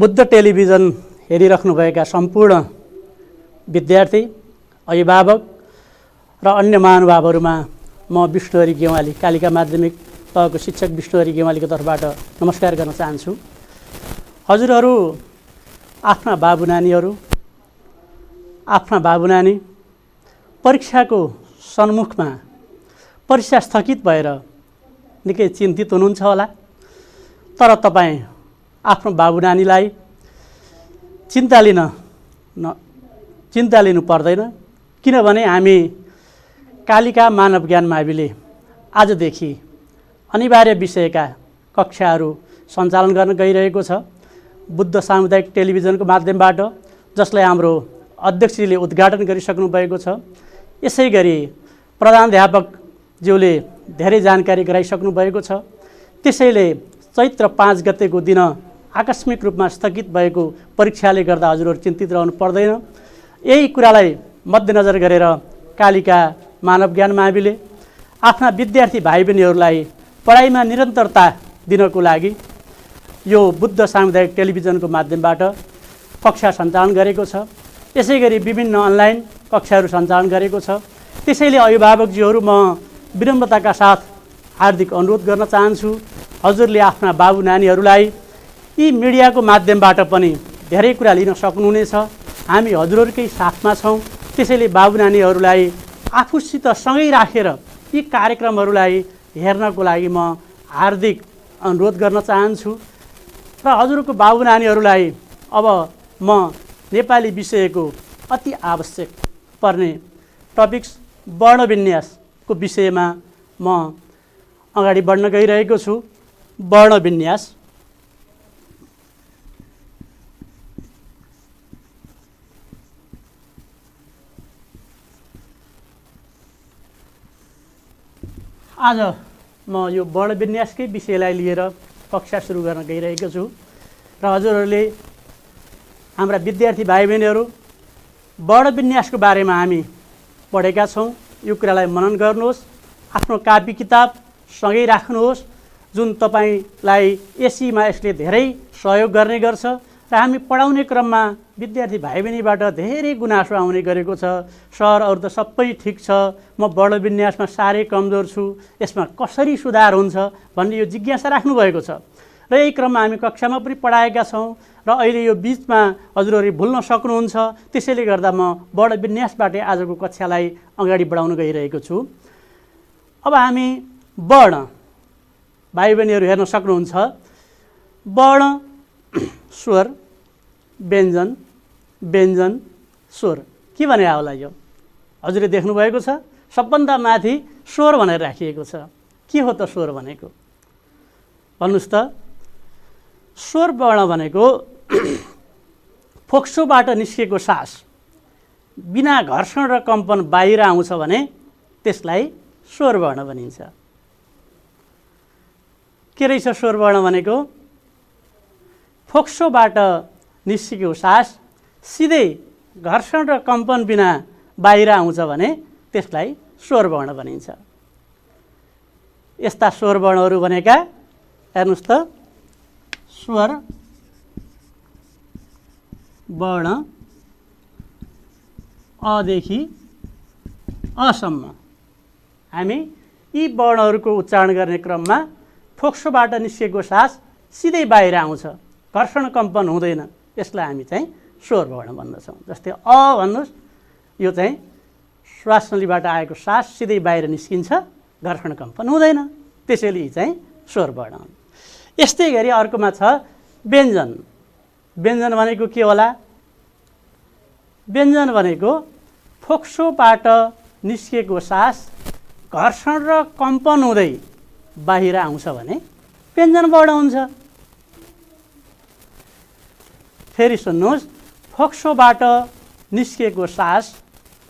Buddha television हेरिराख्नुभएका सम्पूर्ण विद्यार्थी, अभिभावक र अन्य महानुभावहरूमा म विष्णुहरि गेवाली, कालिका माध्यमिक तहको शिक्षक विष्णुहरि गेवालीको तर्फबाट नमस्कार गर्न चाहन्छु। हजुरहरू आफ्ना बाबु नानी परीक्षाको सन्मुखमा परीक्षा स्थगित भएर निकै चिन्तित हुनुहुन्छ होला। तर तपाईँ आफ्नो बाबु नानीलाई चिन्ता लिनु पर्दैन, किनभने हामी कालिका मानव ज्ञान माविले आजदेखि अनिवार्य विषयका कक्षाहरू सञ्चालन गर्न गइरहेको छ बुद्ध सामुदायिक टेलिभिजनको माध्यमबाट, जसलाई हाम्रो अध्यक्षले उद्घाटन गरिसक्नु भएको छ। यसै गरी प्रधानाध्यापकज्यूले धेरै जानकारी गराइसक्नु भएको छ। त्यसैले चैत्र 5 गतेको दिन आकस्मिक रूपमा स्थगित भएको परीक्षाले गर्दा हजुरहरू चिन्तित रहनु पर्दैन। यही कुरालाई मध्यनजर गरेर कालिका मानव ज्ञान माविले आफ्ना विद्यार्थी भाइ बहिनीहरूलाई पढाइमा निरन्तरता दिनको लागि यो बुद्ध सामुदायिक टेलिभिजनको माध्यमबाट कक्षा सञ्चालन गरेको छ। यसै गरी विभिन्न अनलाइन कक्षाहरू सञ्चालन गरेको छ। त्यसैले अभिभावकज्यूहरू, म विनम्रताका साथ हार्दिक अनुरोध गर्न चाहन्छु, हजुरले आफ्ना बाबु नानीहरूलाई यी मिडियाको माध्यमबाट पनि धेरै कुरा लिन सक्नुहुनेछ। हामी हजुरहरूकै साथमा छौँ। त्यसैले बाबु नानीहरूलाई आफूसित सँगै राखेर यी कार्यक्रमहरूलाई हेर्नको लागि म हार्दिक अनुरोध गर्न चाहन्छु। र हजुरको बाबु नानीहरूलाई अब म नेपाली विषयको अति आवश्यक पर्ने टपिक्स वर्णविन्यासको विषयमा म अगाडि बढ्न गइरहेको छु। वर्णविन्यास आज म यो वर्णविन्यासकै विषयलाई लिएर कक्षा सुरु गर्न गइरहेको छु र हजुरहरूले, हाम्रा विद्यार्थी भाइ बहिनीहरू, वर्णविन्यासको बारेमा हामी पढेका छौँ। यो कुरालाई मनन गर्नुहोस्, आफ्नो कापी किताब सँगै राख्नुहोस्, जुन तपाईँलाई एसीमा यसले धेरै सहयोग गर्ने गर्छ। र हामी पढाउने क्रममा विद्यार्थी भाइ बहिनीबाट धेरै गुनासो आउने गरेको छ। सर, अरू त सबै ठिक छ, म वर्णविन्यासमा साह्रै कमजोर छु, यसमा कसरी सुधार हुन्छ भन्ने यो जिज्ञासा राख्नुभएको छ। र यही क्रममा हामी कक्षामा पनि पढाएका छौँ र अहिले यो बिचमा हजुरहरू भुल्न सक्नुहुन्छ। त्यसैले गर्दा म वर्णविन्यासबाटै आजको कक्षालाई अगाडि बढाउन गइरहेको छु। अब हामी वर्ण, भाइ बहिनीहरू हेर्न सक्नुहुन्छ, वर्ण, स्वर, व्यञ्जन, व्यञ्जन, स्वर। के भने होला यो? हजुरले देख्नुभएको छ, सबभन्दा माथि स्वर भनेर राखिएको छ। के हो त स्वर भनेको? भन्नुहोस् त। स्वर वर्ण भनेको फोक्सोबाट निस्केको सास बिना घर्षण र कम्पन बाहिर आउँछ भने त्यसलाई स्वर वर्ण भनिन्छ। के रहेछ स्वर वर्ण भनेको? फोक्सोबाट निस्केको सास सिधै घर्षण र कम्पन बिना बाहिर आउँछ भने त्यसलाई स्वर वर्ण भनिन्छ। यस्ता स्वर वर्णहरू भनेका हेर्नुहोस् त, स्वर वर्ण अदेखि असम्म। हामी यी वर्णहरूको उच्चारण गर्ने क्रममा फोक्सोबाट निस्केको सास सिधै बाहिर आउँछ, घर्षण कम्पन हुँदैन, यसलाई हामी चाहिँ स्वर वर्ण भन्दछौँ। जस्तै अ भन्नुहोस्, यो चाहिँ श्वासनलीबाट आएको सास सिधै बाहिर निस्किन्छ, घर्षण कम्पन हुँदैन, त्यसैले यी चाहिँ स्वर वर्ण हुन्। यस्तै गरी अर्कोमा छ व्यञ्जन। व्यञ्जन भनेको के होला? व्यञ्जन भनेको फोक्सोबाट निस्केको सास घर्षण र कम्पन हुँदै बाहिर आउँछ भने व्यञ्जन वर्ण हुन्छ। फेरि सुन्नुहोस्, फोक्सोबाट निस्केको सास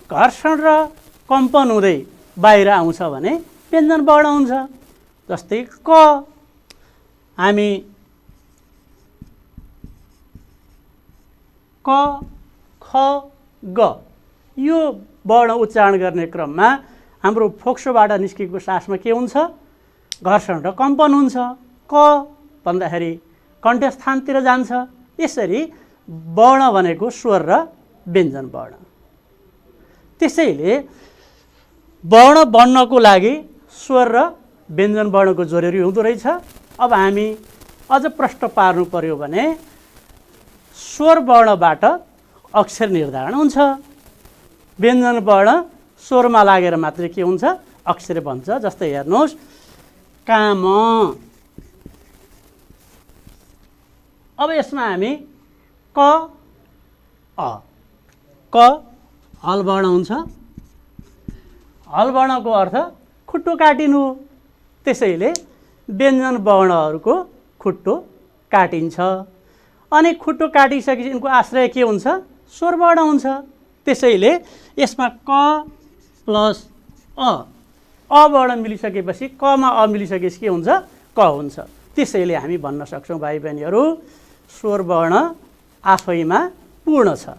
घर्षण र कम्पन हुँदै बाहिर आउँछ भने व्यञ्जन वर्ण हुन्छ। जस्तै क, हामी क, ख, ग यो वर्ण उच्चारण गर्ने क्रममा हाम्रो फोक्सोबाट निस्केको सासमा के हुन्छ? घर्षण र कम्पन हुन्छ। क भन्दाखेरि कण्ठस्थानतिर जान्छ, यसरी वर्ण भनेको स्वर र व्यञ्जन वर्ण। त्यसैले वर्ण बन्नको लागि स्वर र व्यञ्जन वर्णको जरुरी हुँदो रहेछ। अब हामी अझ प्रश्न पार्नु पर्यो भने स्वर वर्णबाट अक्षर निर्धारण हुन्छ, व्यञ्जन वर्ण स्वरमा लागेर मात्रै के हुन्छ, अक्षर बन्छ। जस्तै हेर्नुहोस्, काम। अब यसमा हामी क अ, क हल वर्ण हुन्छ। हल वर्णको अर्थ खुट्टो काटिनु, त्यसैले व्यञ्जन वर्णहरूको खुट्टो काटिन्छ। अनि खुट्टो काटिसकेपछि यिनको आश्रय के हुन्छ, स्वर वर्ण हुन्छ। त्यसैले यसमा क प्लस अ वर्ण मिलिसकेपछि, कमा अ मिलिसकेपछि के हुन्छ, क हुन्छ। त्यसैले हामी भन्न सक्छौँ भाइ बहिनीहरू, स्वर वर्ण आफैमा पूर्ण छ,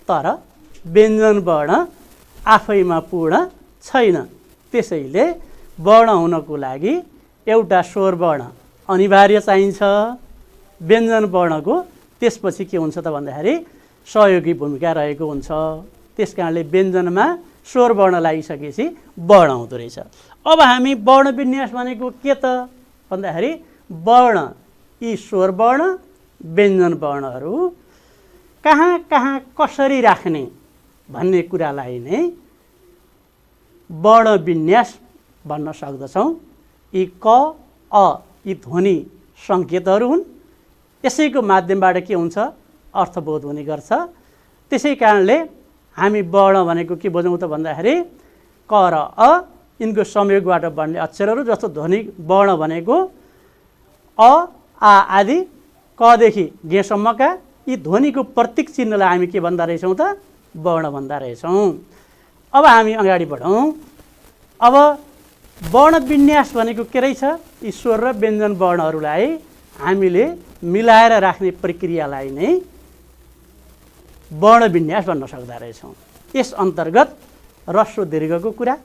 तर व्यञ्जन वर्ण आफैमा पूर्ण छैन। त्यसैले वर्ण हुनको लागि एउटा स्वर वर्ण अनिवार्य चाहिन्छ। व्यञ्जन वर्णको त्यसपछि के हुन्छ त भन्दाखेरि सहयोगी भूमिका रहेको हुन्छ। त्यस कारणले व्यञ्जनमा स्वर वर्ण लागिसकेपछि वर्ण हुँदो रहेछ। अब हामी वर्ण विन्यास भनेको के त भन्दाखेरि वर्ण, यी स्वर वर्ण व्यञ्जन वर्णहरू कहाँ कहाँ कसरी राख्ने भन्ने कुरालाई नै वर्ण विन्यास भन्न सक्दछौँ। यी क अ यी ध्वनि सङ्केतहरू हुन्, यसैको माध्यमबाट के हुन्छ, अर्थबोध हुने गर्छ। त्यसै कारणले हामी वर्ण भनेको के बुझौँ त भन्दाखेरि क र अ यिनको संयोगबाट बन्ने अक्षरहरू, जस्तो ध्वनि वर्ण भनेको अ आ आदि कदेखि गेसम्मका यी ध्वनिको प्रतीक चिन्हलाई हामी के भन्दा रहेछौँ त, वर्ण भन्दा रहेछौँ। अब हामी अगाडि बढौँ। अब वर्ण विन्यास भनेको के रहेछ, यी स्वर र व्यञ्जन वर्णहरूलाई हामीले मिलाएर राख्ने प्रक्रियालाई नै वर्ण विन्यास भन्न सक्दा रहेछौँ। यस अन्तर्गत ह्रस्व दीर्घको कुरा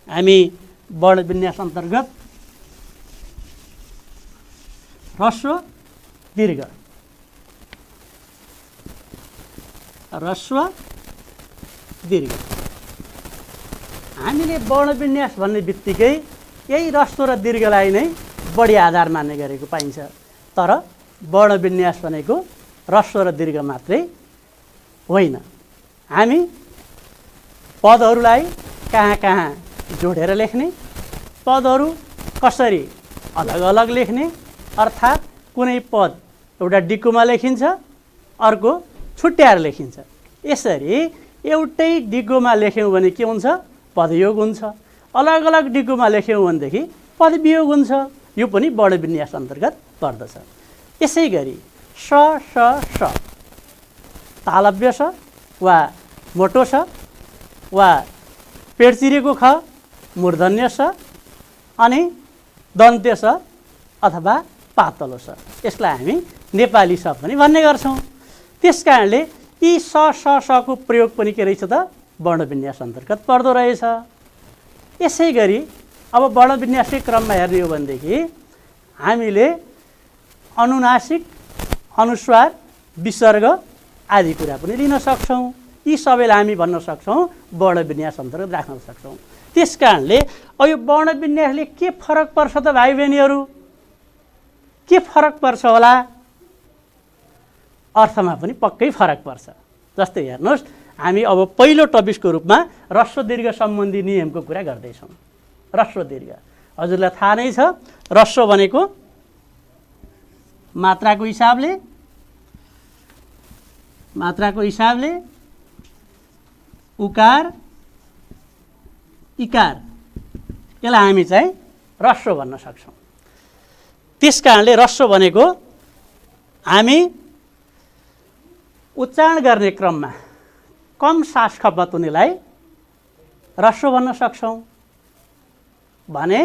हामी वर्ण विन्यास अन्तर्गत ह्रस्व दीर्घ, ह्रस्व दीर्घ हामीले वर्ण विन्यास भन्ने बित्तिकै यही ह्रस्व र दीर्घलाई नै बढी आधार मान्ने गरेको पाइन्छ। तर वर्ण विन्यास भनेको ह्रस्व र दीर्घ मात्रै होइन। हामी पदहरूलाई कहाँ कहाँ जोडेर लेख्ने, पदहरू कसरी अलग अलग लेख्ने, अर्थात् कुनै पद एउटा डिकोमा लेखिन्छ, अर्को छुट्याएर लेखिन्छ। यसरी एउटै डिकोमा लेख्यौँ भने के हुन्छ, पदयोग हुन्छ। अलग अलग डिकोमा लेख्यौँ भनेदेखि पदवियोग हुन्छ। यो पनि वर्ण विन्यास अन्तर्गत पर्दछ। यसै गरी स स स तालव्य स वा मोटो स वा पेट चिरेको ख, मूर्धन्य स अनि दन्त्य स अथवा पातलो स, यसलाई हामी नेपाली स पनि भन्ने गर्छौँ। त्यस कारणले यी स स सको प्रयोग पनि के रहेछ त, वर्ण विन्यास अन्तर्गत पर्दो रहेछ। यसै गरी अब वर्ण विन्यासकै क्रममा हेर्ने हो भनेदेखि हामीले अनुनासिक, अनुस्वार, विसर्ग आदि कुरा पनि लिन सक्छौँ। यी सबैलाई हामी भन्न सक्छौँ वर्ण विन्यास अन्तर्गत राख्न सक्छौँ। त्यस कारणले अब यो वर्ण विन्यासले के फरक पर्छ त भाइ बहिनीहरू, के फरक पर्छ होला, अर्थमा पनि पक्कै फरक पर्छ। जस्तै हेर्नुहोस्, हामी अब पहिलो टपिकको रूपमा ह्रस्व दीर्घ सम्बन्धी नियमको कुरा गर्दैछौँ। ह्रस्व दीर्घ हजुरलाई थाहा नै छ, ह्रस्व भनेको मात्राको हिसाबले उकार इकार, यसलाई हामी चाहिँ ह्रस्व भन्न सक्छौँ। त्यस कारणले ह्रस्व भनेको हामी उच्चारण गर्ने क्रममा कम सास खपत हुनेलाई ह्रस्व भन्न सक्छौँ भने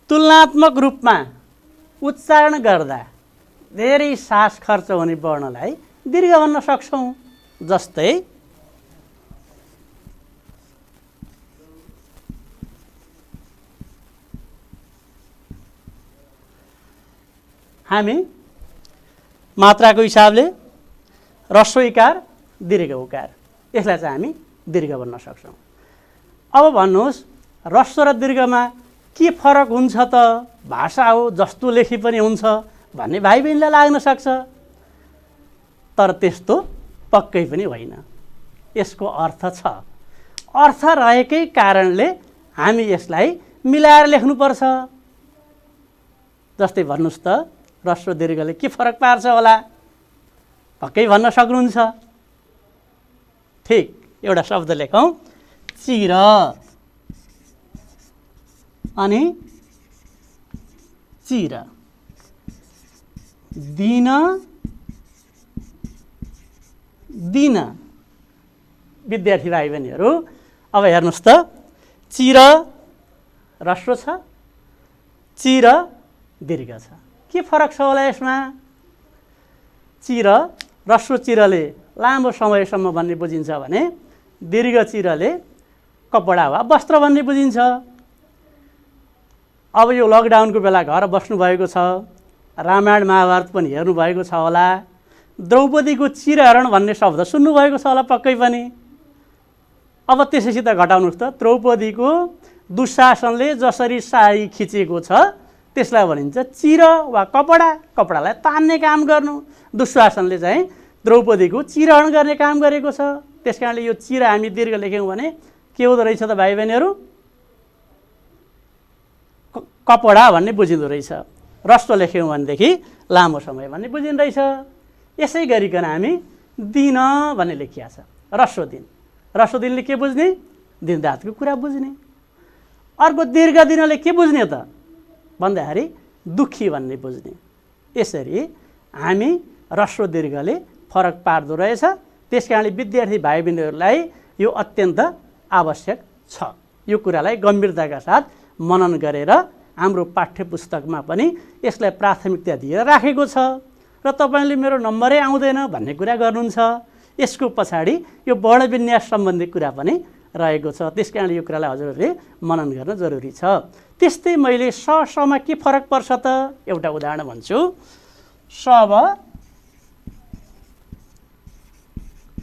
तुलनात्मक रूपमा उच्चारण गर्दा धेरै सास खर्च हुने वर्णलाई दीर्घ भन्न सक्छौँ। जस्तै हामी मात्राको हिसाबले ह्रस्व इकार दीर्घ उकार, यसलाई चाहिँ हामी दीर्घ भन्न सक्छौँ। अब भन्नुहोस् ह्रस्व र दीर्घमा के फरक हुन्छ त? भाषा हो, जस्तो लेखी पनि हुन्छ भन्ने भाइ बहिनीलाई लाग्न सक्छ, तर त्यस्तो पक्कै पनि होइन। यसको अर्थ छ, अर्थ रहेकै कारणले हामी यसलाई मिलाएर लेख्नुपर्छ। जस्तै भन्नुहोस् त ह्रस्व दीर्घले के फरक पार्छ होला? पक्कै भन्न सक्नुहुन्छ? ठिक, एउटा शब्द लेखौँ, चिर अनि चिर, दिन दिन। विद्यार्थी भाइ बहिनीहरू अब हेर्नुहोस् त, चिर ह्रस्व छ, चिर दीर्घ छ, के फरक छ होला यसमा? चिर ह्रस्व चिरले लामो समयसम्म भन्ने बुझिन्छ भने दीर्घ चिरले कपडा वा वस्त्र भन्ने बुझिन्छ। अब यो लकडाउनको बेला घर बस्नुभएको छ, रामायण महाभारत पनि हेर्नुभएको छ होला, द्रौपदीको चिरहरण भन्ने शब्द सुन्नुभएको छ होला पक्कै पनि। अब त्यसैसित घटाउनुहोस् त, द्रौपदीको दुशासनले जसरी साडी खिचेको छ त्यसलाई भनिन्छ चिर वा कपडा, कपडालाई तान्ने काम गर्नु। दुशासनले चाहिँ द्रौपदीको चिरहरण गर्ने काम गरेको छ। त्यसकारणले यो चिर हामी दीर्घ लेख्यौँ भने के हुँदो रहेछ त भाइ बहिनीहरू? कपडा भन्ने बुझिँदो रहेछ। ह्रस्व लेख्यौँ भनेदेखि लामो समय भन्ने बुझिँदो रहेछ। यसै गरिकन हामी दिन भन्ने लेखिया छ, ह्रस्व दिन। ह्रस्व दिनले के बुझ्ने? दिन रातको कुरा बुझ्ने। अर्को दीर्घ दिनले के बुझ्ने त भन्दाखेरि दुःखी भन्ने बुझ्ने। यसरी हामी ह्रस्व दीर्घले फरक पार्दो रहेछ। त्यसकारणले विद्यार्थी भाइ बहिनीहरूलाई यो अत्यन्त आवश्यक छ। यो कुरालाई गम्भीरताका साथ मनन गरेर हाम्रो पाठ्यपुस्तकमा पनि यसलाई प्राथमिकता दिएर राखेको छ। र तपाईँले मेरो नम्बरै आउँदैन भन्ने कुरा गर्नुहुन्छ, यसको पछाडि यो वर्णविन्यास सम्बन्धी कुरा पनि रहेको छ। त्यसकारणले यो कुरालाई हजुरहरूले मनन गर्न जरुरी छ। त्यस्तै मैले समा के फरक पर्छ त? एउटा उदाहरण भन्छु। सब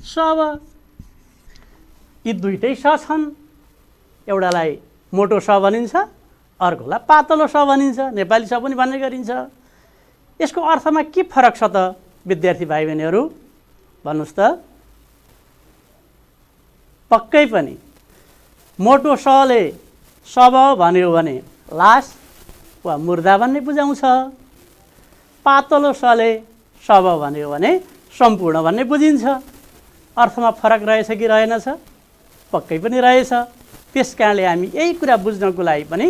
सब, यी दुईटै स छन्। एउटालाई मोटो स भनिन्छ, अर्कोलाई पातलो स भनिन्छ, नेपाली स पनि भन्ने गरिन्छ। यसको अर्थमा के फरक छ त विद्यार्थी भाइ बहिनीहरू? भन्नुहोस् त। पक्कै पनि मोटो सले सब भन्यो भने लास वा मुर्दा भन्ने बुझाउँछ, पातलो सले सब भन्यो भने सम्पूर्ण भन्ने बुझिन्छ। अर्थमा फरक रहेछ कि रहेनछ? पक्कै पनि रहेछ। त्यसकारणले हामी यही कुरा बुझ्नको लागि पनि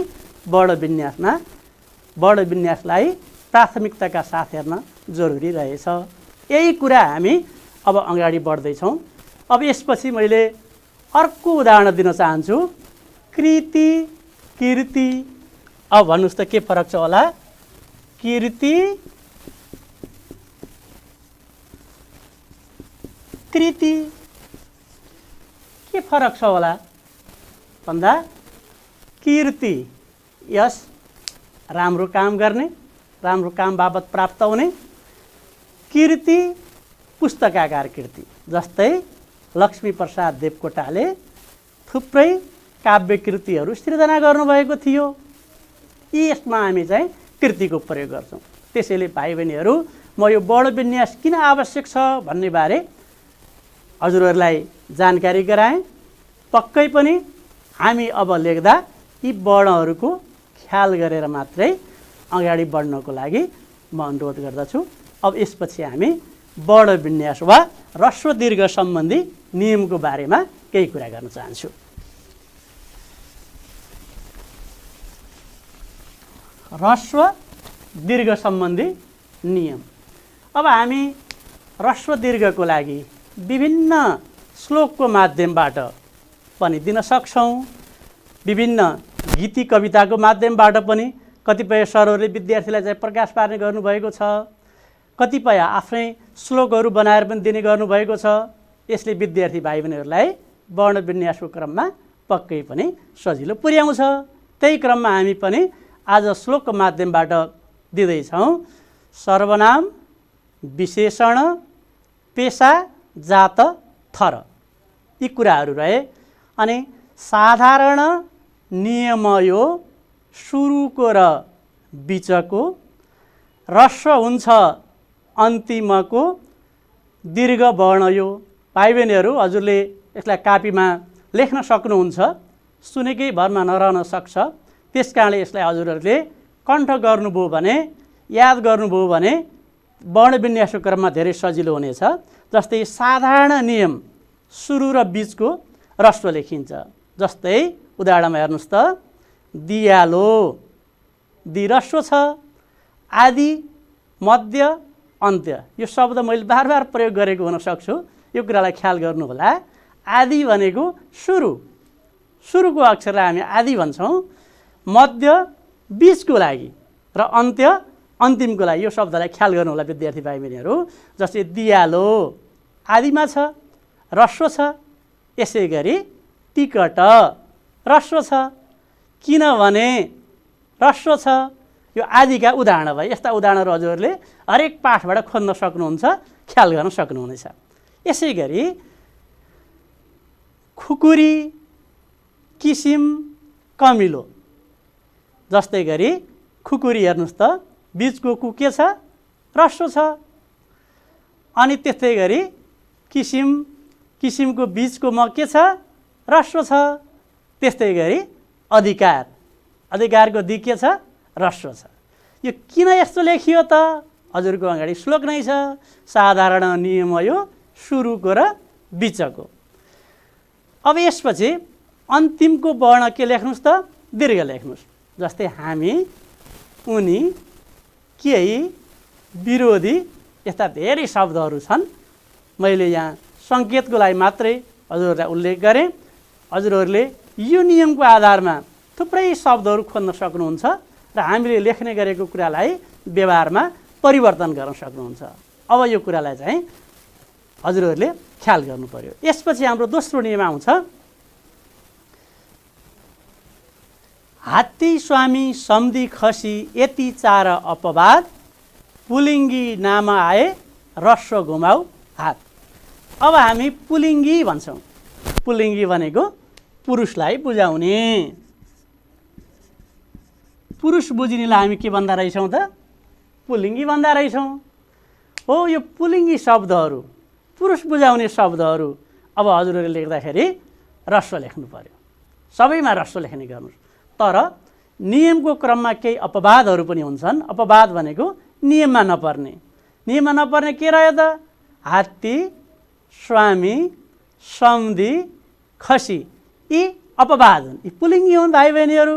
वर्णविन्यासलाई प्राथमिकताका साथ हेर्न जरुरी रहेछ। यही कुरा हामी अब अगाडि बढ्दैछौँ। अब यसपछि मैले अर्को उदाहरण दिन चाहन्छु, कृति कीर्ति। अब भन्नुहोस् त के फरक छ होला? कीर्ति कृति के फरक छ होला भन्दा कीर्ति यस राम्रो काम गर्ने, राम्रो काम बाबत प्राप्त हुने। कीर्ति पुस्तकाकार कीर्ति, जस्तै लक्ष्मीप्रसाद देवकोटाले थुप्रै काव्य कृतिहरू सृजना गर्नुभएको थियो। यसमा हामी चाहिँ कृतिको प्रयोग गर्छौँ। त्यसैले भाइ बहिनीहरू, म यो वर्णविन्यास किन आवश्यक छ भन्ने बारे हजुरहरूलाई जानकारी गराएँ। पक्कै पनि हामी अब लेख्दा यी वर्णहरूको ख्याल गरेर मात्रै अगाडि बढ्नको लागि म अनुरोध गर्दछु। अब यसपछि हामी वर्णविन्यास वा ह्रस्व दीर्घ सम्बन्धी नियमको बारेमा केही कुरा गर्न चाहन्छु। ह्रस्व दीर्घ सम्बन्धी नियम। अब हामी ह्रस्व दीर्घको लागि विभिन्न श्लोकको माध्यमबाट पनि दिन सक्छौँ। विभिन्न गीति कविताको माध्यमबाट पनि कतिपय सरहरूले विद्यार्थीलाई चाहिँ प्रकाश पार्ने गर्नुभएको छ। कतिपय आफ्नै श्लोकहरू बनाएर पनि दिने गर्नुभएको छ। यसले विद्यार्थी भाइ बहिनीहरूलाई वर्णविन्यासको क्रममा पक्कै पनि सजिलो पुर्याउँछ। त्यही क्रममा हामी पनि आज श्लोकको माध्यमबाट दिँदैछौँ। सर्वनाम, विशेषण, पेशा, जात, थर यी कुराहरू रहे। अनि साधारण नियम यो सुरुको र बिचको, ह्रस्व हुन्छ अन्तिमको, दीर्घ वर्ण यो। भाइ बहिनीहरू, हजुरले यसलाई कापीमा लेख्न सक्नुहुन्छ, सुनेकै भरमा नरहन सक्छ। त्यस कारणले यसलाई हजुरहरूले कण्ठ गर्नुभयो भने, याद गर्नुभयो भने वर्ण विन्यासको क्रममा धेरै सजिलो हुनेछ। जस्तै साधारण नियम सुरु र बिचको ह्रस्व लेखिन्छ। जस्तै उदाहरणमा हेर्नुहोस् त, दियालो, दि ह्रस्व छ, आदि, मध्य, अन्त्य यो शब्द मैले बार बार प्रयोग गरेको हुन सक्छु, यो कुरालाई ख्याल गर्नुहोला। आदि भनेको सुरु, सुरुको अक्षरलाई हामी आदि भन्छौँ, मध्य बिचको लागि र अन्त्य अन्तिमको लागि। यो शब्दलाई ख्याल गर्नुहोला विद्यार्थी भाइ बहिनीहरू। जस्तै दियालो आदिमा छ, ह्रस्व छ। यसै गरी टिकट ह्रस्व छ, किनभने ह्रस्व छ। यो आदिका उदाहरण भए। यस्ता उदाहरणहरू हजुरहरूले हरेक पाठबाट खोज्न सक्नुहुन्छ, ख्याल गर्न सक्नुहुनेछ। यसै गरी खुकुरी, किसिम, कमिलो। जस्तै गरी खुकुरी हेर्नुहोस् त, बिचको कु के छ, ह्रस्व छ। अनि त्यस्तै गरी किसिम, किसिमको बिचको म के छ, ह्रस्व छ। त्यस्तै गरी अधिकार, अधिकारको दि के छ, ह्रस्व छ। यो किन यस्तो लेखियो त? हजुरको अगाडि श्लोक नै छ, साधारण नियम यो सुरुको र बिचको। अब यसपछि अन्तिमको वर्ण के लेख्नुहोस् त, दीर्घ लेख्नुहोस्। जस्तै हामी, उनी, केही, विरोधी यस्ता धेरै शब्दहरू छन्। मैले यहाँ सङ्केतको लागि मात्रै हजुरहरूलाई उल्लेख गरेँ। हजुरहरूले यो नियमको आधारमा थुप्रै शब्दहरू खोज्न सक्नुहुन्छ र हामीले लेख्ने गरेको कुरालाई व्यवहारमा परिवर्तन गर्न सक्नुहुन्छ। अब यो कुरालाई चाहिँ हजुरहरूले ख्याल गर्नु पर्यो। यसपछि हाम्रो दोस्रो नियम आउँछ, हात्ती, स्वामी, सम्धि, खसी, यति चार अपवाद, पुलिङ्गी नाम आए ह्रस्व घुमाउ हात। अब हामी पुलिङ्गी भन्छौँ। पुलिङ्गी भनेको पुरुषलाई बुझाउने। पुरुष बुझिनेलाई हामी के भन्दा रहेछौँ त, पुलिङ्गी भन्दा रहेछौँ। हो, यो पुलिङ्गी शब्दहरू, पुरुष बुझाउने शब्दहरू अब हजुरहरूले लेख्दाखेरि ह्रस्व लेख्नु पर्यो। सबैमा ह्रस्व लेख्ने गर्नुहोस्। तर नियमको क्रममा केही अपवादहरू पनि हुन्छन्। अपवाद भनेको नियममा नपर्ने। नियममा नपर्ने के रह्यो त, हात्ती, स्वामी, सम्धि, खसी यी अपवाद हुन्। यी पुलिङ्गी हुन् भाइ बहिनीहरू।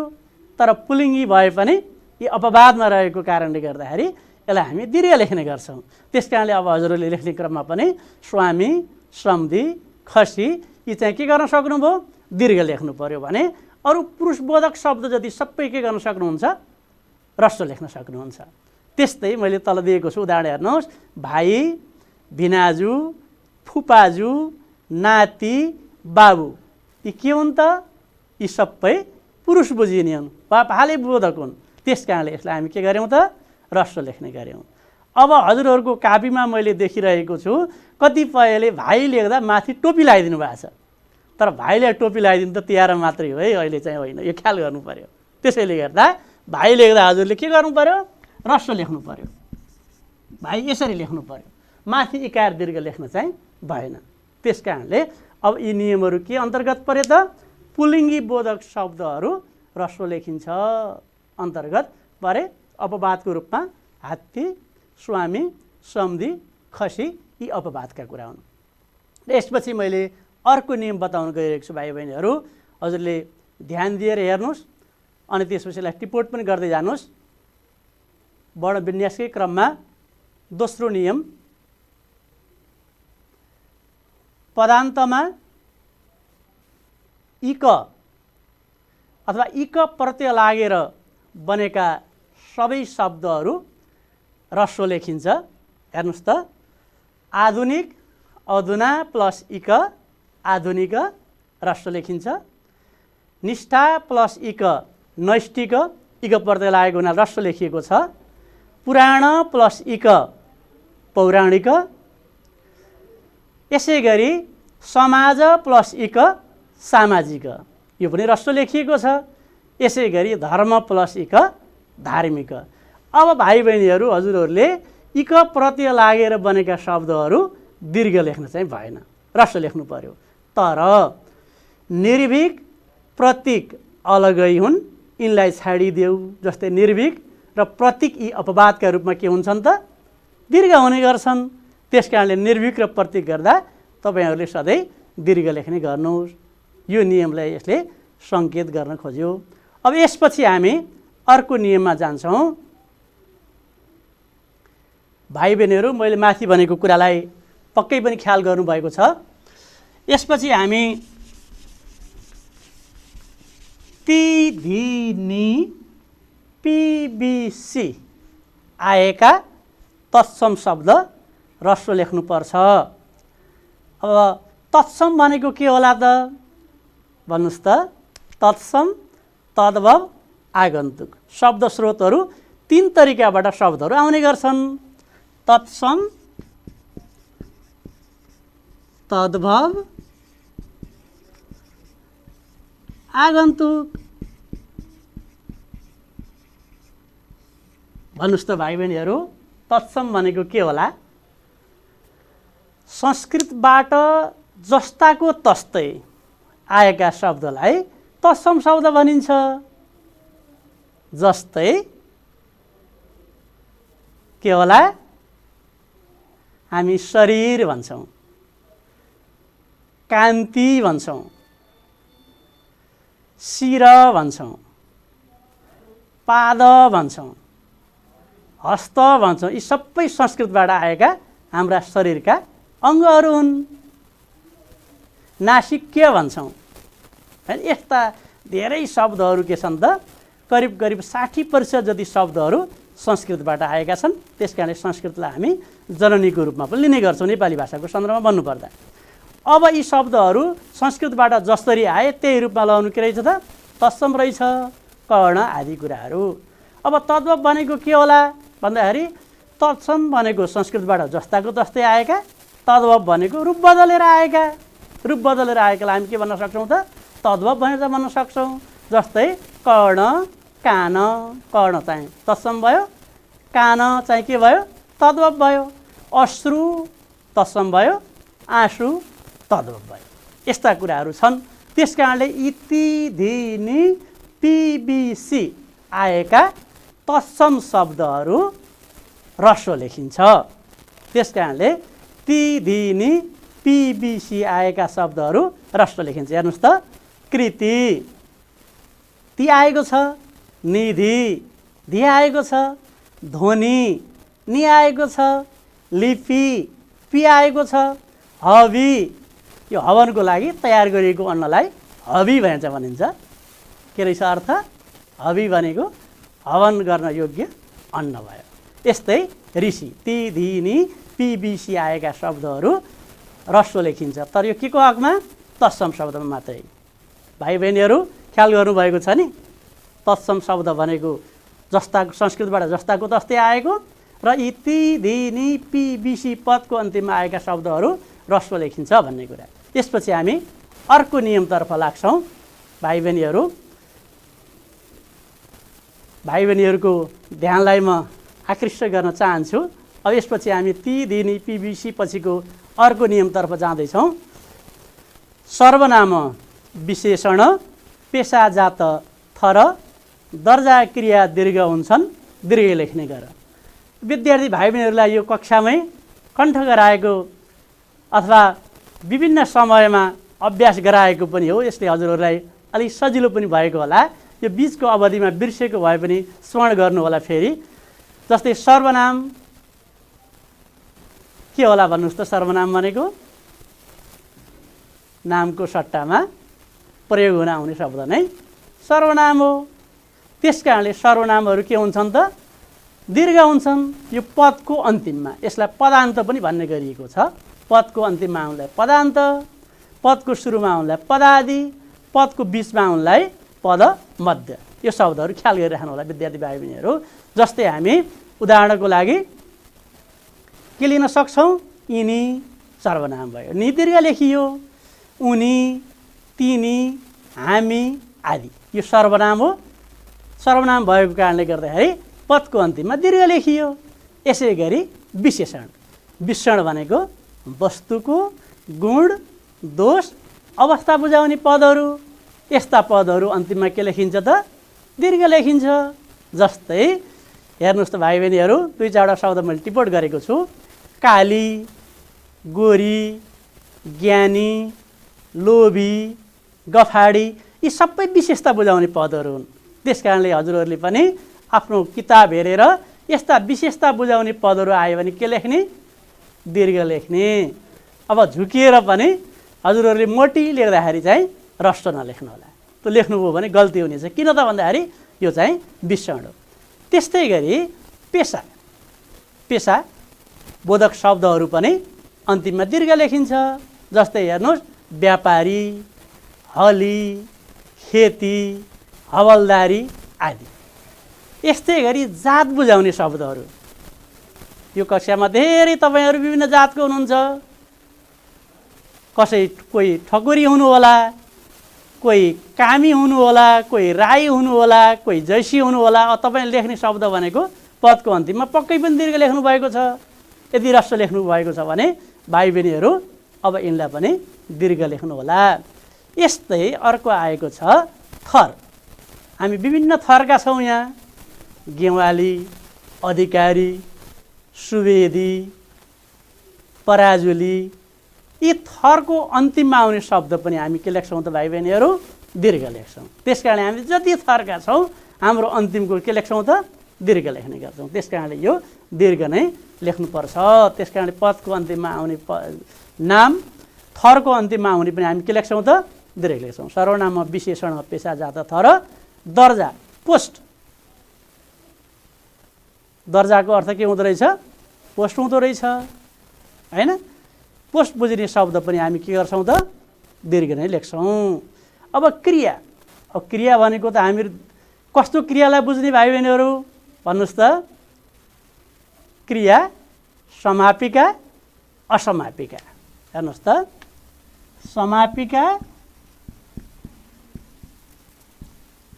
तर पुलिङ्गी भए पनि यी अपवादमा रहेको कारणले गर्दाखेरि यसलाई हामी दीर्घ लेख्ने गर्छौँ। त्यस कारणले अब हजुरहरूले लेख्ने क्रममा पनि स्वामी, सम्धि, खसी यी चाहिँ के गर्न सक्नुभयो, दीर्घ लेख्नु पर्यो भने अरू पुरुषबोधक शब्द जति सबै के गर्न सक्नुहुन्छ, ह्रस्व लेख्न सक्नुहुन्छ। त्यस्तै मैले तल दिएको छु, उदाहरण हेर्नुहोस्, भाइ, भिनाजु, फुपाजु, नाति, बाबु यी के हुन् त, यी सबै पुरुष बुझिने हुन् वा भाले बोधक हुन्। त्यस कारणले यसलाई हामी के गर्यौँ त, ह्रस्व लेख्ने गर्यौँ। अब हजुरहरूको कापीमा मैले देखिरहेको छु, कतिपयले भाइ लेख्दा माथि टोपी लगाइदिनु भएको छ। तर भाइले टोपी लगाइदिनु त तिहार मात्रै हो है, अहिले चाहिँ होइन। यो ख्याल गर्नु पर्यो। त्यसैले गर्दा भाइ लेख्दा हजुरले के गर्नु पर्यो, ह्रस्व लेख्नु पर्यो। भाइ यसरी लेख्नु पर्यो, माथि इकार दीर्घ लेख्न चाहिँ भएन। त्यस कारणले अब यी नियमहरू के अन्तर्गत पर्यो त, पुलिङ्गी बोधक शब्दहरू ह्रस्व लेखिन्छ अन्तर्गत परे। अपवादको रूपमा हात्ती, स्वामी, सम्धि, खसी यी अपवादका कुरा हुन्। यसपछि मैले अर्को नियम बताउन गइरहेको छु भाइ बहिनीहरू। हजुरले ध्यान दिएर हेर्नुहोस् अनि त्यसपछि यसलाई टिपोट पनि गर्दै जानुहोस्। वर्ण विन्यासकै क्रममा दोस्रो नियम, पदान्तमा इक अथवा इक प्रत्यय लागेर बनेका सबै शब्दहरू ह्रस्व लेखिन्छ। हेर्नुहोस् त, आधुनिक, अधुना प्लस इक आधुनिक ह्रस्व लेखिन्छ। निष्ठा प्लस इक नैष्ठिक, इक प्रत्यय लागेको हुनाले ह्रस्व लेखिएको छ। पुराण प्लस इक पौराणिक। यसै गरी समाज प्लस इक सामाजिक, यो पनि ह्रस्व लेखिएको छ। यसै गरी धर्म प्लस इक धार्मिक। अब भाइ बहिनीहरू, हजुरहरूले इक प्रत्यय लागेर बनेका शब्दहरू दीर्घ लेख्न चाहिँ भएन, ह्रस्व लेख्नु पर्यो। तर निर्भीक प्रतीक अलगै हुन्, यिनलाई छाडिदेऊ। जस्तै निर्भीक र प्रतीक यी अपवादका रूपमा के हुन्छन् त? दीर्घ हुने गर्छन्। त्यस कारणले निर्भीक र प्रतीक गर्दा तपाईँहरूले सधैँ दीर्घ लेख्ने गर्नुहोस्। यो नियमलाई यसले सङ्केत गर्न खोज्यो। अब यसपछि हामी अर्को नियममा जान्छौँ। भाइ बहिनीहरू, मैले माथि भनेको कुरालाई पक्कै पनि ख्याल गर्नुभएको छ। यसपछि हामी ती धी नि पिबिसी आएका तत्सम शब्द ह्रस्व लेख्नुपर्छ। अब तत्सम भनेको के होला त? भन्नुहोस् त। तत्सम, तद्भव, आगन्तुक। शब्द स्रोतहरू 3 तरिकाबाट शब्दहरू आउने गर्छन्। तत्सम, तद्भव, आगन्तुक। भन्नुहोस् त भाइ बहिनीहरू, तत्सम भनेको के होला? संस्कृतबाट जस्ताको तस्तै आएका शब्दलाई तत्सम शब्द भनिन्छ। जस्तै के होला? हामी शरीर भन्छौँ, कान्ति भन्छौँ, शिर भन्छौँ, पाद भन्छौँ, हस्त भन्छौँ। यी सबै संस्कृतबाट आएका हाम्रा शरीरका अङ्गहरू हुन्। नासिक्य भन्छौँ। यस्ता धेरै शब्दहरू के छन् त? करिब करिब 60% जति शब्दहरू संस्कृतबाट आएका छन्। त्यस कारणले संस्कृतलाई हामी जननीको रूपमा पनि लिने गर्छौँ नेपाली भाषाको सन्दर्भमा भन्नुपर्दा। अब यी शब्दहरू संस्कृतबाट जसरी आए त्यही रूपमा लगाउनु के रहेछ त? तत्सम रहेछ। कर्ण आदि कुराहरू। अब तद्भव भनेको के होला भन्दाखेरि, तत्सम भनेको संस्कृतबाट जस्ताको तस्तै आएका, तद्भव भनेको रूप बदलेर आएका। रूप बदलेर आएकालाई हामी के भन्न सक्छौँ त? तद्भव भनेर भन्न सक्छौँ। जस्तै कर्ण, कान। कर्ण चाहिँ तत्सम भयो, कान चाहिँ के भयो? तद्भव भयो। अश्रु तत्सम भयो, आँसु तद्भव भयो। यस्ता कुराहरू छन्। त्यस कारणले इति धिनी पिबिसी आएका तत्सम शब्दहरू ह्रस्व लेखिन्छ। त्यस कारणले ती धिनी पिबिसी आएका शब्दहरू ह्रस्व लेखिन्छ। हेर्नुहोस् त, कृति ती आएको छ, निधि धि आएको छ, ध्वनि नि आएको छ, लिपि पि आएको छ, हवि यो हवनको लागि तयार गरिएको अन्नलाई हवि भनिन्छ। के रहेछ अर्थ? हवि भनेको हवन गर्न योग्य अन्न भयो। यस्तै ऋषि ती धिनी पिबिसी आएका शब्दहरू ह्रस्व लेखिन्छ। तर यो के को हकमा? तत्सम शब्दमा मात्रै। भाइ बहिनीहरू ख्याल गर्नुभएको छ नि? तत्सम शब्द भनेको जस्ताको संस्कृतबाट जस्ताको तस्तै आएको र यी ती धिनी पिबिसी पदको अन्तिममा आएका शब्दहरू ह्रस्व लेखिन्छ भन्ने कुरा। यसपछि हामी अर्को नियमतर्फ लाग्छौँ। भाइ बहिनीहरूको ध्यानलाई म आकृष्ट गर्न चाहन्छु। अब यसपछि हामी ती धिनी पिबिसी पछिको अर्को नियमतर्फ जाँदैछौँ। सर्वनाम विशेषण पेशा जात थर दर्जा क्रिया दीर्घ हुन्छन्, दीर्घ लेख्ने गर। विद्यार्थी भाइ बहिनीहरूलाई यो कक्षामै कण्ठ गराएको अथवा विभिन्न समयमा अभ्यास गराएको पनि हो। यसले हजुरहरूलाई अलिक सजिलो पनि भएको होला। यो बिचको अवधिमा बिर्सेको भए पनि स्मरण गर्नु होला। फेरि जस्तै सर्वनाम के होला भन्नुहोस् त? सर्वनाम भनेको नामको सट्टामा प्रयोग हुन आउने शब्द नै सर्वनाम हो। त्यस कारणले सर्वनामहरू के हुन्छन् त? दीर्घ हुन्छन्। यो पदको अन्तिममा यसलाई पदान्त पनि भन्ने गरिएको छ। पदको अन्तिममा आउनलाई पदान्त, पदको सुरुमा आउनलाई पदादि, पदको बिचमा आउनलाई पद मध्य। यो शब्दहरू ख्याल गरिराख्नु होला विद्यार्थी भाइ बहिनीहरू। जस्तै हामी उदाहरणको लागि के लिन सक्छौँ? यिनी, सर्वनाम भयो। नि दीर्घ लेखियो, उनी, तिनी, हामी आदि, यो सर्वनाम हो। सर्वनाम भएको कारणले गर्दाखेरि पदको अन्तिममा दीर्घ लेखियो। यसै गरी विशेषण, विशेषण भनेको वस्तुको गुण, दोष, अवस्था बुझाउने पदहरू। यस्ता पदहरू अन्तिममा के लेखिन्छ त? दीर्घ लेखिन्छ। जस्तै हेर्नुहोस् त भाइ बहिनीहरू, 2-4वटा शब्द मैले टिप्पण गरेको छु। काली, गोरी, ज्ञानी, लोभी, गफाडी, यी सबै विशेषता बुझाउने पदहरू हुन्। त्यस कारणले हजुरहरूले पनि आफ्नो किताब हेरेर यस्ता विशेषता बुझाउने पदहरू आयो भने के लेख्ने? दीर्घ लेख्ने। अब झुकिएर पनि हजुरहरूले मोटी लेख्दाखेरि चाहिँ ह्रस्व नलेख्नु होला। त्यो लेख्नुभयो भने गल्ती हुनेछ। किन त भन्दाखेरि यो चाहिँ विशेषण हो। त्यस्तै गरी पेसा, पेसा बोधक शब्दहरू पनि अन्तिममा दीर्घ लेखिन्छ। जस्तै हेर्नुहोस्, व्यापारी, हली, खेती, हवलदारी आदि। यस्तै गरी जात बुझाउने शब्दहरू, यो कक्षामा धेरै तपाईँहरू विभिन्न जातको हुनुहुन्छ। कोही ठकुरी हुनु होला, कोही कामी हुनु होला, कोही राई हुनु होला, कोही जैसी हुनु होला। तपाईँले लेख्ने शब्द भनेको पदको अन्तिममा पक्कै पनि दीर्घ लेख्नु भएको छ। यदि ह्रस्व लेख्नु भएको छ भने भाइ बहिनीहरू अब यिनलाई पनि दीर्घ लेख्नु होला। यस्तै अर्को आएको छ थर। हामी विभिन्न थरका छौँ यहाँ, गेवाली, अधिकारी, सुवेदी, पराजुली। यी थरको अन्तिममा आउने शब्द पनि हामी के लेख्छौँ त भाइ बहिनीहरू? दीर्घ लेख्छौँ। त्यस कारणले हामी जति थरका छौँ हाम्रो अन्तिमको के लेख्छौँ त? दीर्घ लेख्ने गर्छौँ। त्यस कारणले यो दीर्घ नै लेख्नुपर्छ। त्यस कारणले पदको अन्तिममा आउने नाम, थरको अन्तिममा आउने पनि हामी के लेख्छौँ त? दीर्घ लेख्छौँ। सर्वनाम, विशेषण, पेसा, जात, थर, दर्जा, पोस्ट। दर्जाको अर्थ के हुँदो रहेछ? पोस्ट हुँदो रहेछ, होइन? पोस्ट बुझिने शब्द पनि हामी के गर्छौँ त? दीर्घ नै लेख्छौँ। अब क्रिया, अब क्रिया भनेको त हामी कस्तो क्रियालाई बुझ्ने भाइ बहिनीहरू भन्नुहोस् त? क्रिया, समापिका, असमापिका। हेर्नुहोस् त, समापिका,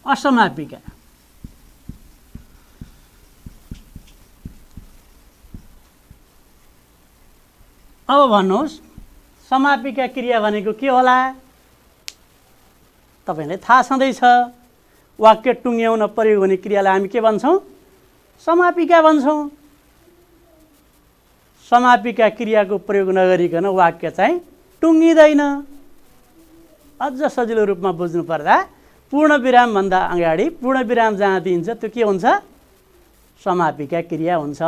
असमापिका। अब भन्नुहोस्, समापिका क्रिया भनेको के होला? तपाईँलाई थाहा छँदैछ, वाक्य टुङ्ग्याउन प्रयोग हुने क्रियालाई हामी के भन्छौँ? समापिका भन्छौँ। समापिका क्रियाको प्रयोग नगरिकन वाक्य चाहिँ टुङ्गिँदैन। अझ सजिलो रूपमा बुझ्नु पर्दा पूर्ण विरामभन्दा अगाडि पूर्ण विराम जहाँ दिइन्छ त्यो के हुन्छ? समापिका क्रिया हुन्छ।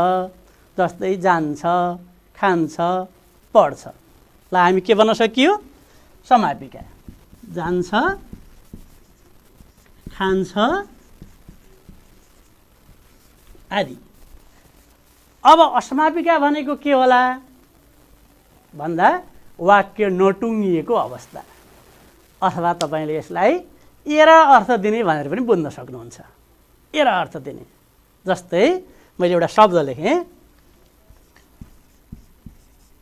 जस्तै जान्छ, खान्छ, पढ्छ। ल हामी के भन्न सकियो? समापिका। जान्छ, खान्छ आदि। अब असमापिका भनेको के होला भन्दा वाक्य नटुङ्गिएको अवस्था, अथवा तपाईँले यसलाई एरा अर्थ दिने भनेर पनि बुझ्न सक्नुहुन्छ। एरा अर्थ दिने, जस्तै मैले एउटा शब्द लेखेँ,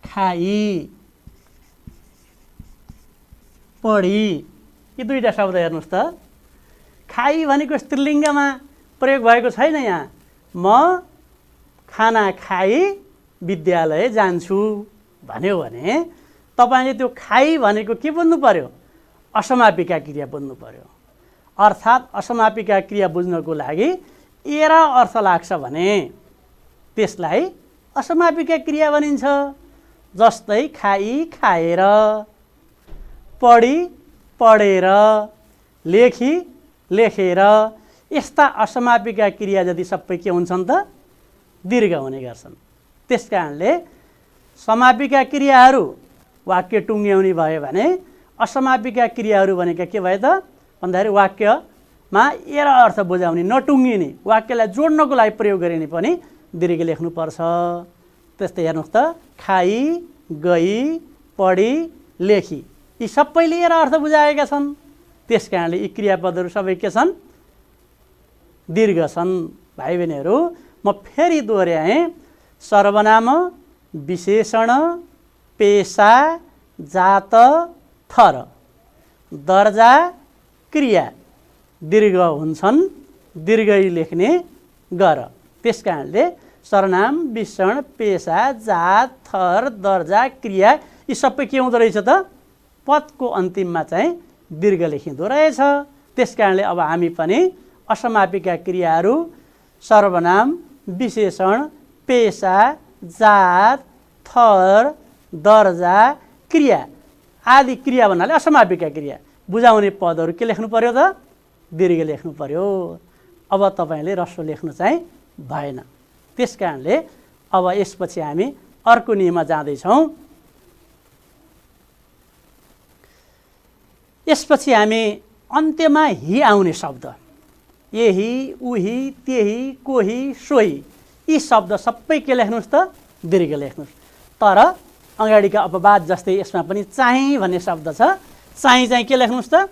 खाई, पढी। यी दुईटा शब्द हेर्नुहोस् त। खाई भनेको स्त्रीलिङ्गमा प्रयोग भएको छैन। यहाँ म खाना खाई विद्यालय जान्छु भन्यो भने तपाईँले त्यो खाई भनेको के बुझ्नु पर्यो? असमापिका क्रिया बुझ्नु पर्यो। अर्थात् असमापिका क्रिया बुझ्नको लागि एरा अर्थ लाग्छ भने त्यसलाई असमापिका क्रिया भनिन्छ। जस्तै खाई, खाएर, पढी, पढेर, लेखी, लेखेर। यस्ता असमापिका क्रिया जति सबै के हुन्छन् त? दीर्घ हुने गर्छन्। त्यस कारणले समापिका क्रियाहरू वाक्य टुङ्ग्याउने भयो भने असमापिका क्रियाहरू भनेका के भयो त भन्दाखेरि वाक्यमा एरा अर्थ बुझाउने, नटुङ्गिने, वाक्यलाई जोड्नको लागि प्रयोग गरिने पनि दीर्घ लेख्नुपर्छ। त्यस्तै हेर्नुहोस् त, खाई, गई, पढी, लेखी, यी सबैले एरा अर्थ बुझाएका छन्। त्यस कारणले यी क्रियापदहरू सबै के छन्? दीर्घ छन्। भाइ बहिनीहरू म फेरि दोहोऱ्याएँ, सर्वनाम, विशेषण, पेशा जात थर दर्जा क्रिया दीर्घ हुन्छन् दीर्घै लेख्ने गर। त्यस कारणले सर्वनाम विशेषण पेशा जात थर दर्जा क्रिया यी सबै के हुँदो रहेछ त पदको अन्तिममा चाहिँ दीर्घ लेखिँदो रहेछ। त्यस कारणले अब हामी पनि असमापिका क्रियाहरू सर्वनाम विशेषण पेशा जात थर दर्जा क्रिया आदि क्रिया भन्नाले असमापिका क्रिया बुझाउने पदहरू के लेख्नु पर्यो त दीर्घ लेख्नु पर्यो। अब तपाईले ह्रस्व लेख्नु चाहिँ भएन। त्यस कारणले अब यसपछि हामी अर्को नियममा जाँदैछौँ। यसपछि हामी अन्त्यमा हि आउने शब्द यही उही त्यही कोही सोही यी शब्द सबै के लेख्नुहोस् त दीर्घ लेख्नुहोस्। तर अगाडिका अपवाद जस्तै यसमा पनि चाहिँ भन्ने शब्द छ चाहिँ के लेख्नुहोस् त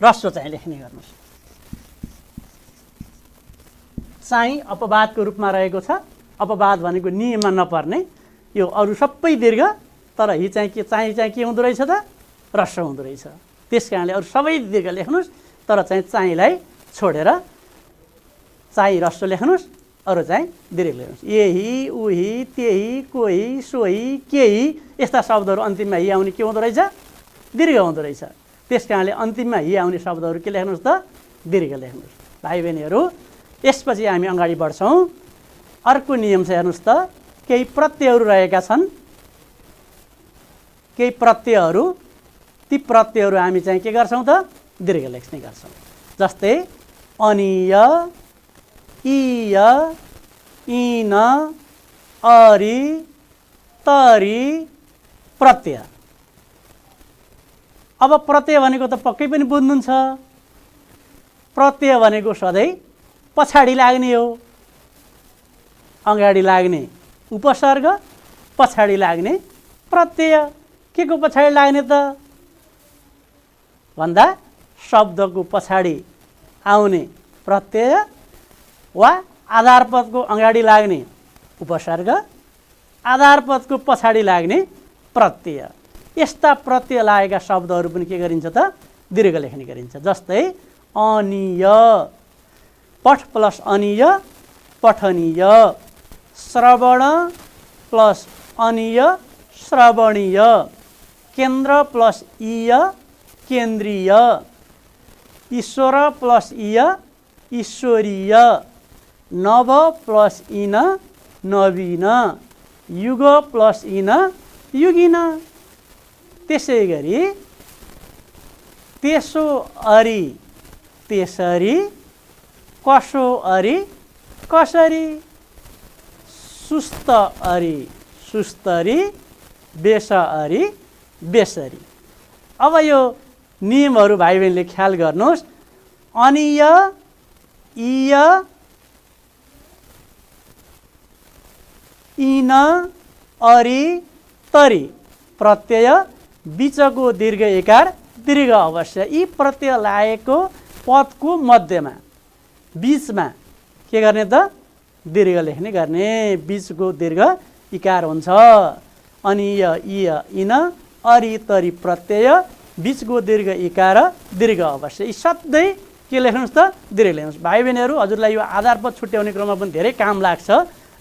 ह्रस्व चाहिँ लेख्ने गर्नुहोस्। चाहिँ अपवादको रूपमा रहेको छ। अपवाद भनेको नियममा नपर्ने यो अरू सबै दीर्घ तर हि चाहिँ के हुँदो रहेछ त ह्रस्व हुँदो रहेछ। त्यस कारणले अरू सबै दीर्घ लेख्नुहोस् तर चाहिँलाई छोडेर चाहिँ ह्रस्व लेख्नुहोस् अरू चाहिँ दीर्घ लेख्नुहोस्। यही उही त्यही कोही सोही केही यस्ता शब्दहरू अन्तिममा हि आउने के हुँदो रहेछ दीर्घ हुँदो रहेछ। त्यस कारणले अन्तिममा हि आउने शब्दहरू के लेख्नुहोस् त दीर्घ लेख्नुहोस्। भाइ बहिनीहरू यसपछि हामी अगाडि बढ्छौँ। अर्को नियम चाहिँ हेर्नुहोस् त केही प्रत्ययहरू रहेका छन्। केही प्रत्ययहरू ती प्रत्ययहरू हामी चाहिँ के गर्छौँ त दीर्घ लेख्ने गर्छौँ। जस्तै अनिय इय इन अरि तरि प्रत्यय। अब प्रत्यय भनेको त पक्कै पनि बुझ्नुहुन्छ। प्रत्यय भनेको सधैँ पछाडि लाग्ने हो। अगाडि लाग्ने उपसर्ग पछाडि लाग्ने प्रत्यय। के को पछाडि लाग्ने त भन्दा शब्दको पछाडि आउने प्रत्यय वा आधार पदको अगाडि लाग्ने उपसर्ग आधार पदको पछाडि लाग्ने प्रत्यय। यस्ता प्रत्यय लागेका शब्दहरू पनि के गरिन्छ त दीर्घ लेख्ने गरिन्छ। जस्तै अनिय पठ प्लस अनिय पठनीय श्रवण प्लस अनिय श्रवणीय केन्द्र प्लस इय केन्द्रीय ईश्वर प्लस इय ईश्वरीय नव प्लस इन नवीन युग प्लस इन युगिन। त्यसै गरी त्यसो अरि त्यसरी कसो अरि कसरी सुस्त अरि सुस्तरी बेस अरि बेसरी। अब यो नियमहरू भाइ बहिनीले ख्याल गर्नुहोस्। अनिय इय इन अरि तरि प्रत्यय बीचको दीर्घ एकार दीर्घ अवश्य। यी प्रत्यय लागेको पदको मध्यमा बीचमा के गर्ने त दीर्घ लेख्ने गर्ने। बीचको दीर्घ इकार हुन्छ। अनिय इय इन अरि तरि प्रत्यय बीचको दीर्घ इकार दीर्घ अवश्य। यी सधैँ के लेख्नुहोस् त दीर्घ लेख्नुहोस्। भाइ बहिनीहरू हजुरलाई यो आधारपद छुट्याउने क्रममा पनि धेरै काम लाग्छ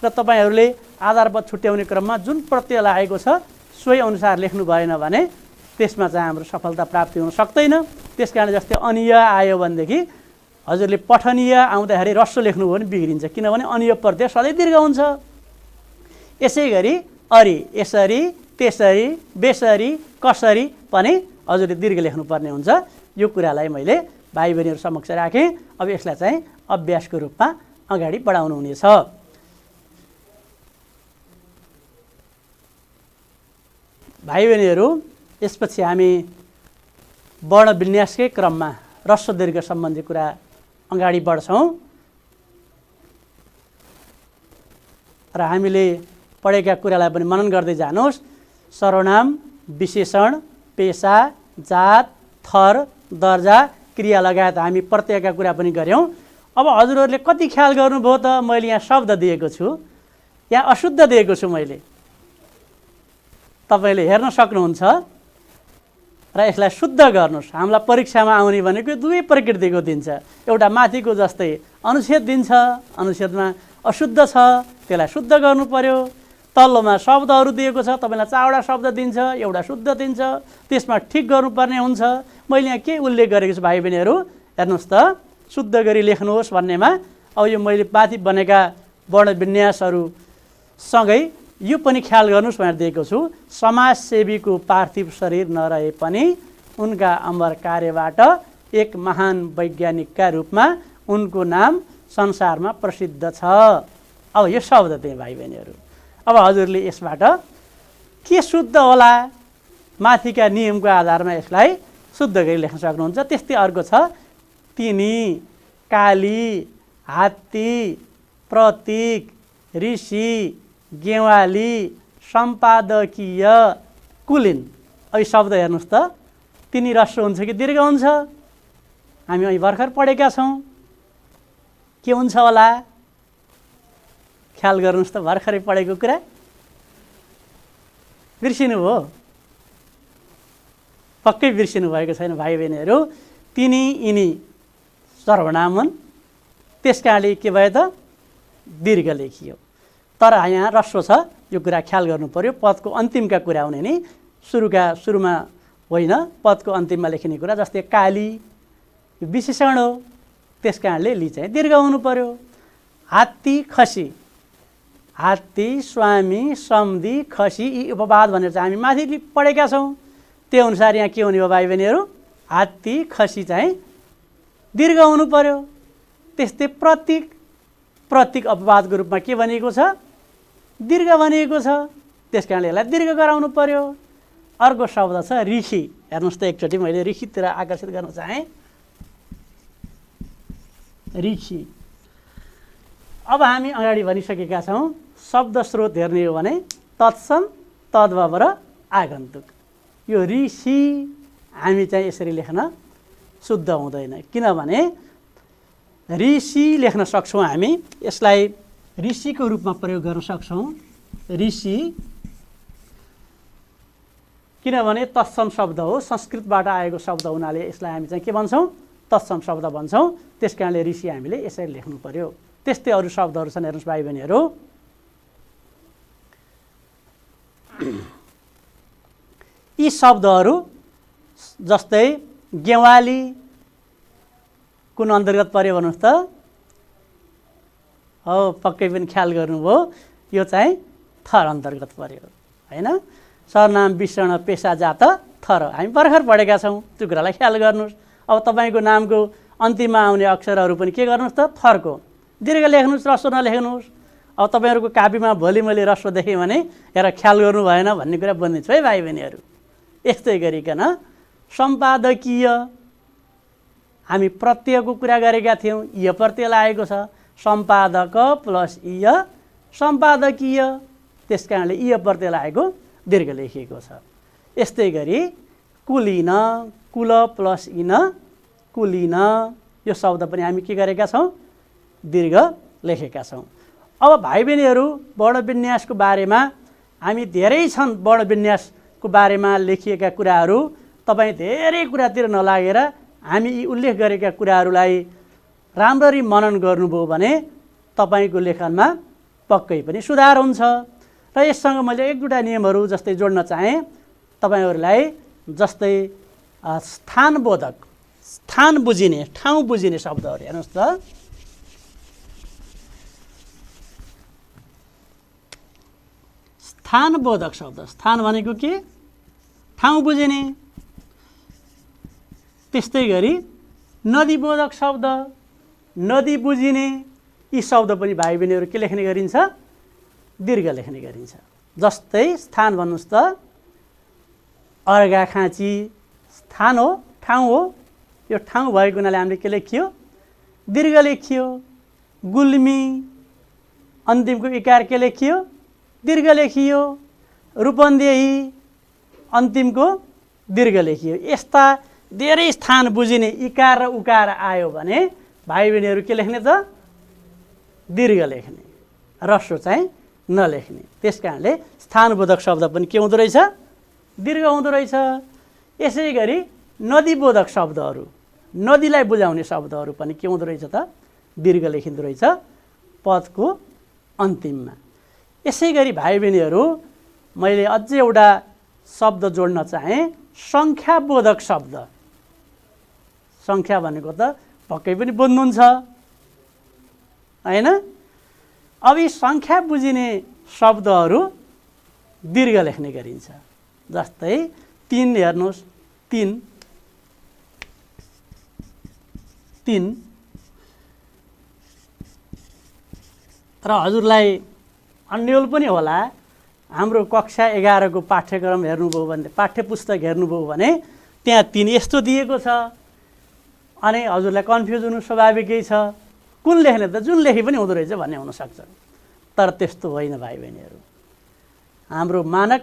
र तपाईँहरूले आधारपद छुट्याउने क्रममा जुन प्रत्यय लागेको छ सोही अनुसार लेख्नु भएन भने त्यसमा चाहिँ हाम्रो सफलता प्राप्ति हुन सक्दैन। त्यस कारण जस्तै अनिय आयो भनेदेखि हजुरले पठनीय आउँदाखेरि ह्रस्व लेख्नुभयो भने बिग्रिन्छ किनभने अनिय प्रत्यय सधैँ दीर्घ हुन्छ। यसै गरी अरि यसरी त्यसरी बेसरी कसरी पनि हजुरले दीर्घ लेख्नुपर्ने हुन्छ। यो कुरालाई मैले भाइ बहिनीहरू समक्ष राखेँ। अब यसलाई चाहिँ अभ्यासको रूपमा अगाडि बढाउनु हुनेछ। भाइ बहिनीहरू यसपछि हामी वर्ण विन्यासकै क्रममा ह्रस्व दीर्घ सम्बन्धी कुरा अगाडि बढ्छौँ र हामीले पढेका कुरालाई पनि मनन गर्दै जानुहोस्। सर्वनाम विशेषण पेशा जात थर दर्जा क्रिया लगायत हामी प्रत्ययका कुरा पनि गऱ्यौँ। अब हजुरहरूले कति ख्याल गर्नुभयो त मैले यहाँ शब्द दिएको छु यहाँ अशुद्ध दिएको छु मैले तपाईँले हेर्न सक्नुहुन्छ र यसलाई शुद्ध गर्नुहोस्। हामीलाई परीक्षामा आउने भनेको दुवै प्रकृतिको दिन्छ। एउटा माथिको जस्तै अनुच्छेद दिन्छ, अनुच्छेदमा अशुद्ध छ, त्यसलाई शुद्ध गर्नु पर्यो। तल्लोमा शब्दहरू दिएको छ, तपाईँलाई 4वटा शब्द दिन्छ, एउटा शुद्ध दिन्छ, त्यसमा ठिक गर्नुपर्ने हुन्छ। मैले यहाँ के उल्लेख गरेको छु भाइ बहिनीहरू, हेर्नुहोस् त, शुद्ध गरी लेख्नुहोस् भन्नेमा अब यो मैले माथि बनेका वर्ण विन्यासहरूसँगै यो पनि ख्याल गर्नुहोस् भनेर दिएको छु। समाजसेवीको पार्थिव शरीर नरहे पनि उनका अमर कार्यबाट एक महान वैज्ञानिकका रूपमा उनको नाम संसारमा प्रसिद्ध छ। अब यो शब्द दिएँ भाइ बहिनीहरू। अब हजुरले यसबाट के शुद्ध होला, माथिका नियमको आधारमा यसलाई शुद्ध गरी लेख्न सक्नुहुन्छ। त्यस्तै अर्को छ, तिनी, काली, हात्ती, प्रतीक, ऋषि, गेवाली, सम्पादकीय, कुलीन। अब शब्द हेर्नुहोस् त, तिनी ह्रस्व हुन्छ कि दीर्घ हुन्छ? हामी અહીં भर्खर पढेका छौँ, के हुन्छ होला? ख्याल गर्नुहोस् त, भर्खरै पढेको कुरा बिर्सिनु हो? पक्कै बिर्सिनु भएको छैन भाइ बहिनीहरू। तिनी, यिनी सर्वनाम हुन्, त्यस कारणले के भयो त? दीर्घ लेखियो। तर यहाँ ह्रस्व छ, यो कुरा ख्याल गर्नु पर्यो। पदको अन्तिमका कुरा हुने नि, सुरुमा होइन, पदको अन्तिममा लेखिने कुरा। जस्तै काली यो विशेषण हो, त्यस कारणले ली चाहिँ दीर्घ हुनु पर्यो। हात्ती, खसी, हात्ती, स्वामी, समधी, खसी, यी उपवाद भनेर चाहिँ हामी माथि पढेका छौँ। त्यो अनुसार यहाँ के हुने हो भाइ बहिनीहरू? हात्ती, खसी चाहिँ दीर्घ हुनु पर्यो। त्यस्तै प्रतीक, प्रतीक अपवादको रूपमा के भनिएको छ? दीर्घ भनिएको छ, त्यस कारणले यसलाई दीर्घ गराउनु पर्यो। अर्को शब्द छ ऋषि। हेर्नुहोस् त, एकचोटि मैले ऋषितिर आकर्षित गर्न चाहेँ। ऋषि, अब हामी अगाडि भनिसकेका छौँ, शब्द स्रोत हेर्ने हो भने तत्सम, तद्भव र आगन्तुक। यो ऋषि हामी चाहिँ यसरी लेख्न शुद्ध हुँदैन, किनभने ऋषि लेख्न सक्छौँ हामी, यसलाई ऋषिको रूपमा प्रयोग गर्न सक्छौँ। ऋषि किनभने तत्सम शब्द हो, संस्कृतबाट आएको शब्द हुनाले यसलाई हामी चाहिँ के भन्छौँ? तत्सम शब्द भन्छौँ। त्यस कारणले ऋषि हामीले यसरी लेख्नु पर्यो। त्यस्तै अरू शब्दहरू छन्, हेर्नुहोस् भाइ बहिनीहरू। यी शब्दहरू जस्तै गेवाली कुन अन्तर्गत पर्यो भन्नुहोस् त? हो, पक्कै पनि ख्याल गर्नुभयो, यो चाहिँ थर अन्तर्गत पर्यो होइन? सरनाम, विशेषण, पेसा, जात, थर हामी भर्खर पढेका छौँ। त्यो कुरालाई ख्याल गर्नुहोस्। अब तपाईँको नामको अन्तिममा आउने अक्षरहरू पनि के गर्नुहोस् त? थरको दीर्घ लेख्नुहोस्, ह्रस्व नलेख्नुहोस्। अब तपाईँहरूको कापीमा भोलि मैले ह्रस्व देखेँ भने हेर ख्याल गर्नु भएन भन्ने कुरा बन्नेछु है भाइ बहिनीहरू। यस्तै गरिकन सम्पादकीय, हामी प्रत्ययको कुरा गरेका थियौँ, य प्रत्यय लागेको छ, सम्पादक प्लस य सम्पादकीय, त्यस कारणले य प्रत्यय लागेको दीर्घ लेखिएको छ। यस्तै गरी कुलीन, कुल प्लस इन, कुलीन, यो शब्द पनि हामी के गरेका छौँ? दीर्घ लेखेका छौँ। अब भाइ बहिनीहरू, वर्ण विन्यासको बारेमा हामी धेरै छन्, वर्ण विन्यासको बारेमा लेखिएका कुराहरू। तपाईँ धेरै कुरातिर नलागेर हामी यी उल्लेख गरेका कुराहरूलाई राम्ररी मनन गर्नुभयो भने तपाईँको लेखनमा पक्कै पनि सुधार हुन्छ। र यससँग मैले एक दुईवटा नियमहरू जस्तै जोड्न चाहेँ तपाईँहरूलाई। जस्तै स्थानबोधक, स्थान बुझिने, ठाउँ बुझिने शब्दहरू हेर्नुहोस् त। स्थानबोधक शब्द, स्थान भनेको के? ठाउँ बुझिने। त्यस्तै गरी नदीबोधक शब्द, नदी बुझिने। यी शब्द पनि भाइ बहिनीहरू के लेख्ने गरिन्छ? दीर्घ लेख्ने गरिन्छ। जस्तै स्थान भन्नुहोस् त, अर्घाखाँची स्थान हो, ठाउँ हो। यो ठाउँ भएको हुनाले हामीले के लेखियो? दीर्घ लेखियो। गुल्मी, अन्तिमको इकार के लेखियो? दीर्घ लेखियो। रूपन्देही, अन्तिमको दीर्घ लेखियो। यस्ता धेरै स्थान बुझिने इकार र उकार आयो भने भाइ बहिनीहरू के लेख्ने त? दीर्घ लेख्ने, ह्रस्व चाहिँ नलेख्ने। त्यस कारणले स्थानबोधक शब्द पनि के हुँदो रहेछ? दीर्घ हुँदो रहेछ। यसै गरी नदीबोधक शब्दहरू, नदीलाई बुझाउने शब्दहरू पनि के हुँदो रहेछ त? दीर्घ लेखिँदो रहेछ पदको अन्तिममा। यसै गरी भाइ बहिनीहरू, मैले अझै एउटा शब्द जोड्न चाहेँ, सङ्ख्याबोधक शब्द। सङ्ख्या भनेको त पक्कै पनि बुझ्नुहुन्छ हैन? अब यी सङ्ख्या बुझिने शब्दहरू दीर्घ लेख्ने गरिन्छ। जस्तै 3 हेर्नुहोस्, 3 र हजुरलाई अन्यल पनि होला, हाम्रो कक्षा 11 को पाठ्यक्रम हेर्नुभयो भने, पाठ्यपुस्तक हेर्नुभयो भने त्यहाँ 3 यस्तो दिएको छ। अनि हजुरलाई कन्फ्युज हुनु स्वाभाविकै छ, कुन लेख्ने त? जुन लेखे पनि हुँदो रहेछ भन्ने हुनसक्छ। तर त्यस्तो होइन भाइ बहिनीहरू। हाम्रो मानक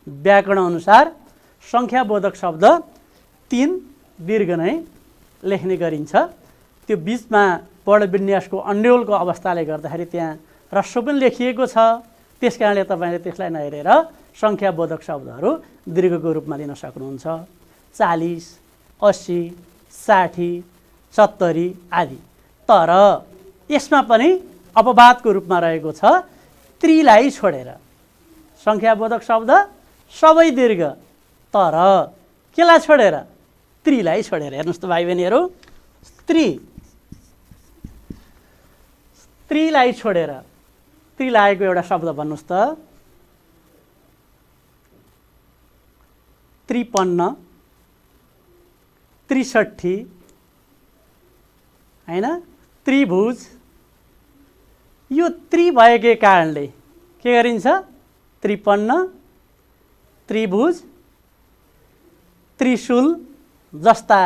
व्याकरण अनुसार सङ्ख्याबोधक शब्द 3 दीर्घ नै लेख्ने गरिन्छ। त्यो बिचमा वर्णविन्यासको अन्यलको अवस्थाले गर्दाखेरि त्यहाँ ह्रस्व पनि लेखिएको छ। त्यस कारणले तपाईँले त्यसलाई नहेरेर सङ्ख्याबोधक शब्दहरू दीर्घको रूपमा लिन सक्नुहुन्छ। 40, 80, 60, 70 आदि। तर यसमा पनि अपवादको रूपमा रहेको छ, त्रिलाई छोडेर। सङ्ख्याबोधक शब्द सबै दीर्घ, तर केलाई छोडेर? त्रिलाई छोडेर। हेर्नुहोस् त भाइ बहिनीहरू, त्रिलाई छोडेर त्रि लागेको एउटा शब्द भन्नुहोस् त। 53, 63 हैन? त्रिभुज। यो त्रि भएकै कारणले के गरिन्छ? 53, त्रिभुज, त्रिशूल जस्ता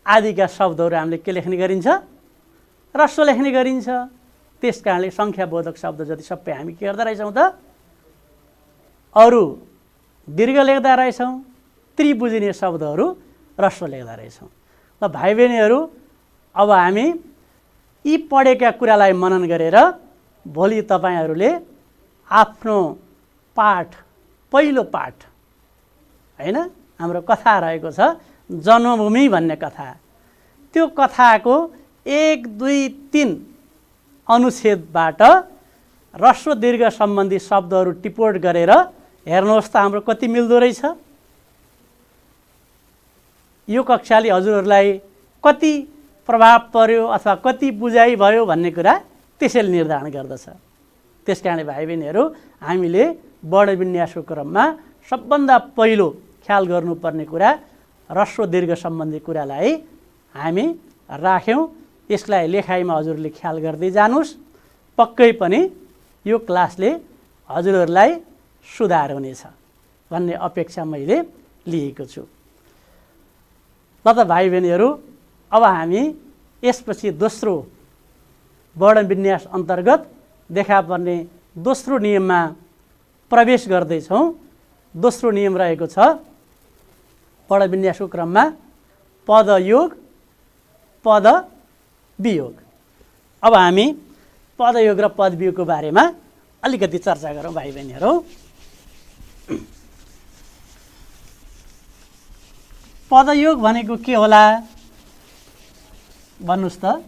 आदिका शब्दहरू हामीले के लेख्ने गरिन्छ? ह्रस्व लेख्ने गरिन्छ। त्यस कारणले सङ्ख्याबोधक शब्द जति सबै हामी के गर्दा रहेछौँ त? अरू दीर्घ लेख्दा रहेछौँ, त्रि बुझिने शब्दहरू ह्रस्व लेख्दा रहेछौँ। ल भाइ बहिनीहरू, अब हामी यी पढेका कुरालाई मनन गरेर भोलि तपाईँहरूले आफ्नो पाठ, पहिलो पाठ हैन, हाम्रो कथा रहेको छ जन्मभूमि भन्ने कथा, त्यो कथाको 1, 2, 3 अनुच्छेदबाट ह्रस्व दीर्घ सम्बन्धी शब्दहरू टिपोट गरेर हेर्नुहोस् त हाम्रो कति मिल्दो रहेछ। यो कक्षाले हजुरहरूलाई कति प्रभाव पर्यो अथवा कति बुझाइ भयो भन्ने कुरा त्यसैले निर्धारण गर्दछ। त्यसकारणले भाइ बहिनीहरू, हामीले वर्णविन्यासको क्रममा सबभन्दा पहिलो ख्याल गर्नुपर्ने कुरा ह्रस्व दीर्घ सम्बन्धी कुरालाई हामी राख्यौँ। यसलाई लेखाइमा हजुरले ख्याल गर्दै जानुस्। पक्कै पनि यो क्लासले हजुरहरूलाई सुधार हुनेछ भन्ने अपेक्षा मैले लिएको छु। ल त भाइ बहिनीहरू, अब हामी यसपछि दोस्रो वर्णविन्यास अन्तर्गत देखा पर्ने दोस्रो नियममा प्रवेश गर्दैछौँ। दोस्रो नियम रहेको छ वर्णविन्यासको क्रममा पदयोग, पदवियोग। अब हामी पदयोग र पदवियोगको बारेमा अलिकति चर्चा गरौँ भाइ बहिनीहरू। पदयोग भनेको के होला भन्नुस् त?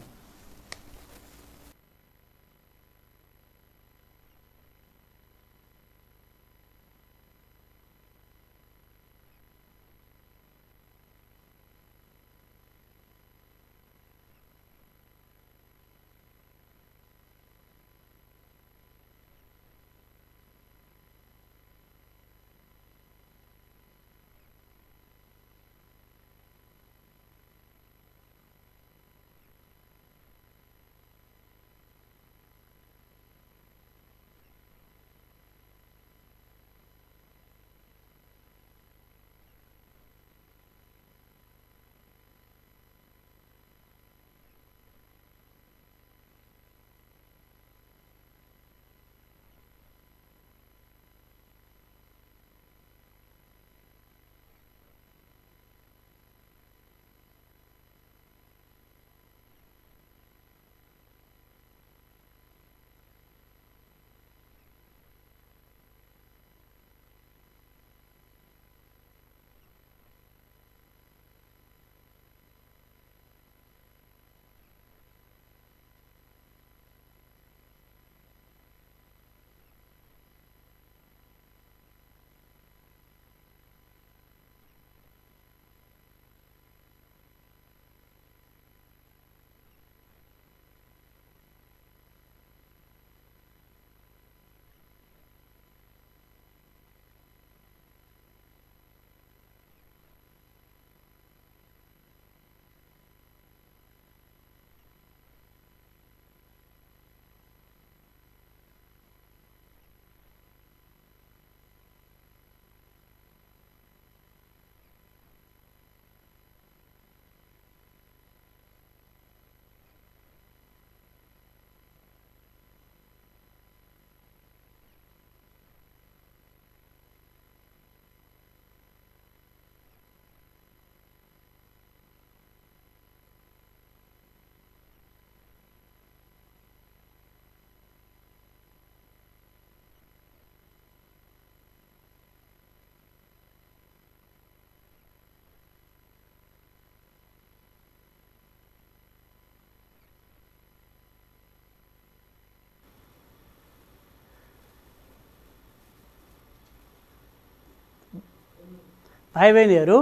भाइ बहिनीहरू,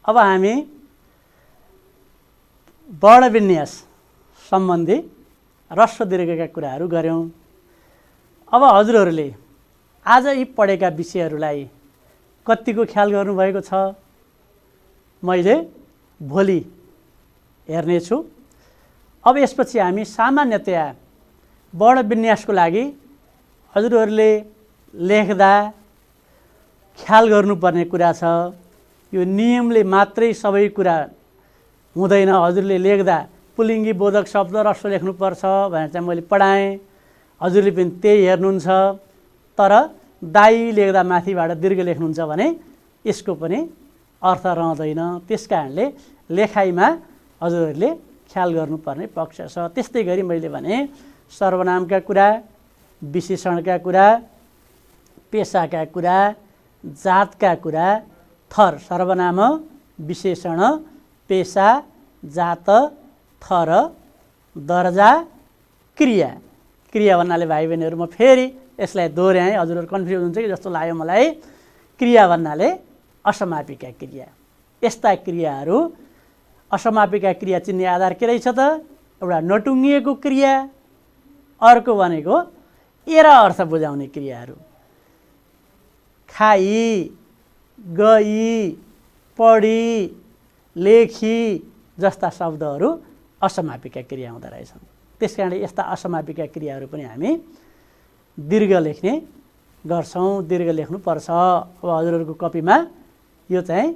अब हामी वर्णविन्यास सम्बन्धी ह्रस्व दीर्घका कुराहरू गऱ्यौँ। अब हजुरहरूले आज यी पढेका विषयहरूलाई कतिको ख्याल गर्नुभएको छ मैले भोलि हेर्नेछु। अब यसपछि हामी सामान्यतया वर्णविन्यासको लागि हजुरहरूले लेख्दा ख्याल गर्नुपर्ने कुरा छ। यो नियमले मात्रै सबै कुरा हुँदैन। हजुरले लेख्दा पुल्लिङ्गी बोधक शब्द ह्रस्व लेख्नुपर्छ भनेर चाहिँ मैले पढाएँ, हजुरले पनि त्यही हेर्नुहुन्छ। तर दाई लेख्दा माथिबाट दीर्घ लेख्नुहुन्छ भने यसको पनि अर्थ रहँदैन। त्यस कारणले लेखाइमा हजुरहरूले ख्याल गर्नुपर्ने पक्ष छ। त्यस्तै गरी मैले भने सर्वनामका कुरा, विशेषणका कुरा, पेशाका कुरा, जातका कुरा, थर, सर्वनाम, विशेषण, पेशा, जात, थर, दर्जा, क्रिया। क्रिया भन्नाले भाइ बहिनीहरू म फेरि यसलाई दोहोऱ्याएँ, हजुरहरू कन्फ्युज हुन्छ कि जस्तो लाग्यो मलाई। क्रिया भन्नाले असमापिका क्रिया। यस्ता क्रियाहरू, असमापिका क्रिया चिन्ने आधार के रहेछ त? एउटा नटुङ्गिएको क्रिया, अर्को भनेको एरा अर्थ बुझाउने क्रियाहरू। खाई, गई, पढी, लेखी जस्ता शब्दहरू असमापिका क्रिया हुँदो रहेछन्। त्यस कारणले यस्ता असमापिका क्रियाहरू पनि हामी दीर्घ लेख्ने गर्छौँ, दीर्घ लेख्नुपर्छ। अब हजुरहरूको कपीमा यो चाहिँ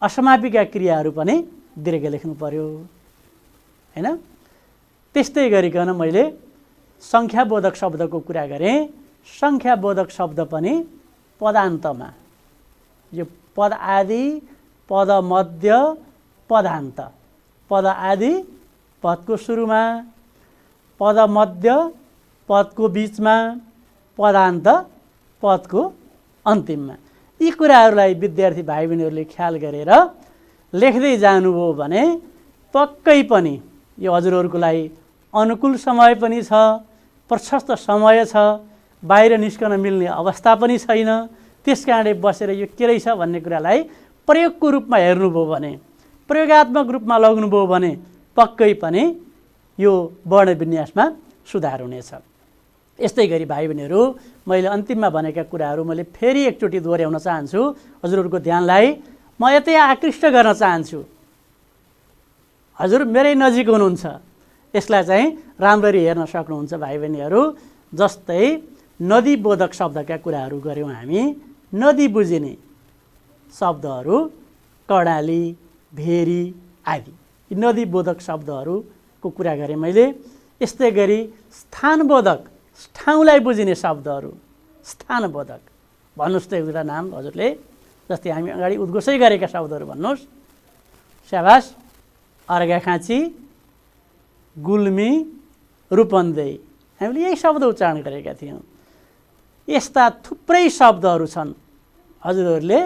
असमापिका क्रियाहरू पनि दीर्घ लेख्नु पर्यो, हैन? त्यस्तै गरिकन मैले सङ्ख्याबोधक शब्दको कुरा गरेँ। सङ्ख्याबोधक शब्द पनि पदान्तमा, यो पद आदि, पद मध्य, पदान्त। पद आदि पदको सुरुमा, पद मध्य पदको बिचमा, पदान्त पदको अन्तिममा। यी कुराहरूलाई विद्यार्थी भाइ बहिनीहरूले ख्याल गरेर लेख्दै जानुभयो भने पक्कै पनि यो हजुरहरूको लागि अनुकूल समय पनि छ, प्रशस्त समय छ, बाहिर निस्कन मिल्ने अवस्था पनि छैन। त्यस कारणले बसेर यो के रहेछ भन्ने कुरालाई प्रयोगको रूपमा हेर्नुभयो भने, प्रयोगात्मक रूपमा लग्नुभयो भने पक्कै पनि यो वर्णविन्यासमा सुधार हुनेछ। यस्तै गरी भाइ बहिनीहरू, मैले अन्तिममा भनेका कुराहरू मैले फेरि एकचोटि दोहोऱ्याउन चाहन्छु हजुरहरूको ध्यानलाई। म यतै आकृष्ट गर्न चाहन्छु। हजुर मेरै नजिक हुनुहुन्छ, यसलाई चाहिँ राम्ररी हेर्न सक्नुहुन्छ भाइ बहिनीहरू। जस्तै नदी बोधक शब्दका कुराहरू गऱ्यौँ हामी। नदी बुझिने शब्दहरू कर्णाली, भेरी आदि, यी नदी बोधक शब्दहरूको कुरा गरेँ मैले। यस्तै गरी स्थानबोधक, ठाउँलाई बुझिने शब्दहरू, स्थानबोधक भन्नुहोस् त एउटा नाम हजुरले। जस्तै हामी अगाडि उद्घोषै गरेका शब्दहरू भन्नुहोस्। स्याबास, अर्घाखाँची, गुल्मी, रूपन्देही, हामीले यही शब्द उच्चारण गरेका थियौँ। यस्ता थुप्रै शब्दहरू छन्, हजुरहरूले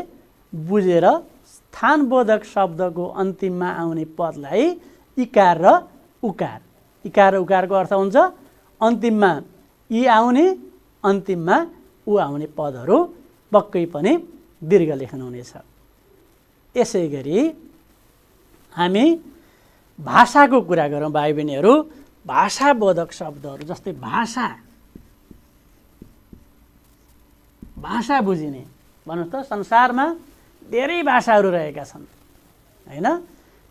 बुझेर स्थानबोधक शब्दको अन्तिममा आउने पदलाई इकार र उकार, इकार र उकारको अर्थ हुन्छ अन्तिममा इ आउने, अन्तिममा उ आउने पदहरू पक्कै पनि दीर्घ लेख्नुहुनेछ। यसै गरी हामी भाषाको कुरा गरौँ भाइ बहिनीहरू। भाषाबोधक शब्दहरू जस्तै भाषा, भाषा बुझिने भन्नुहोस् त। संसारमा धेरै भाषाहरू रहेका छन्, हैन?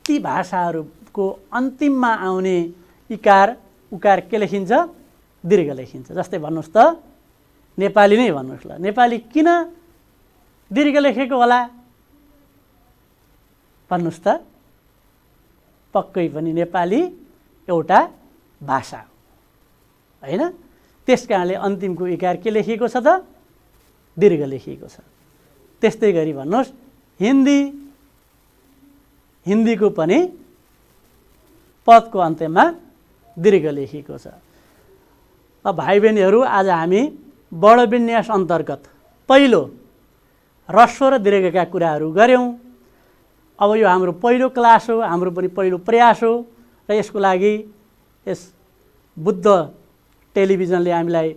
ती भाषाहरूको अन्तिममा आउने इकार उकार के लेखिन्छ? दीर्घ लेखिन्छ। जस्तै भन्नुहोस् त, नेपाली नै भन्नुहोस् ल, नेपाली किन दीर्घ लेखेको होला भन्नुहोस् त? पक्कै पनि नेपाली एउटा भाषा हो, हैन? त्यस कारणले अन्तिमको इकार के लेखिएको छ त? दीर्घ लेखिएको छ। त्यस्तै गरी भन्नुहोस् हिन्दी, हिन्दीको पनि पदको अन्त्यमा दीर्घ लेखिएको छ। अब भाइ बहिनीहरू, आज हामी वर्णविन्यास अन्तर्गत पहिलो ह्रस्व र दीर्घका कुराहरू गऱ्यौँ। अब यो हाम्रो पहिलो क्लास हो, हाम्रो पनि पहिलो प्रयास हो र यसको लागि यस बुद्ध टेलिभिजनले हामीलाई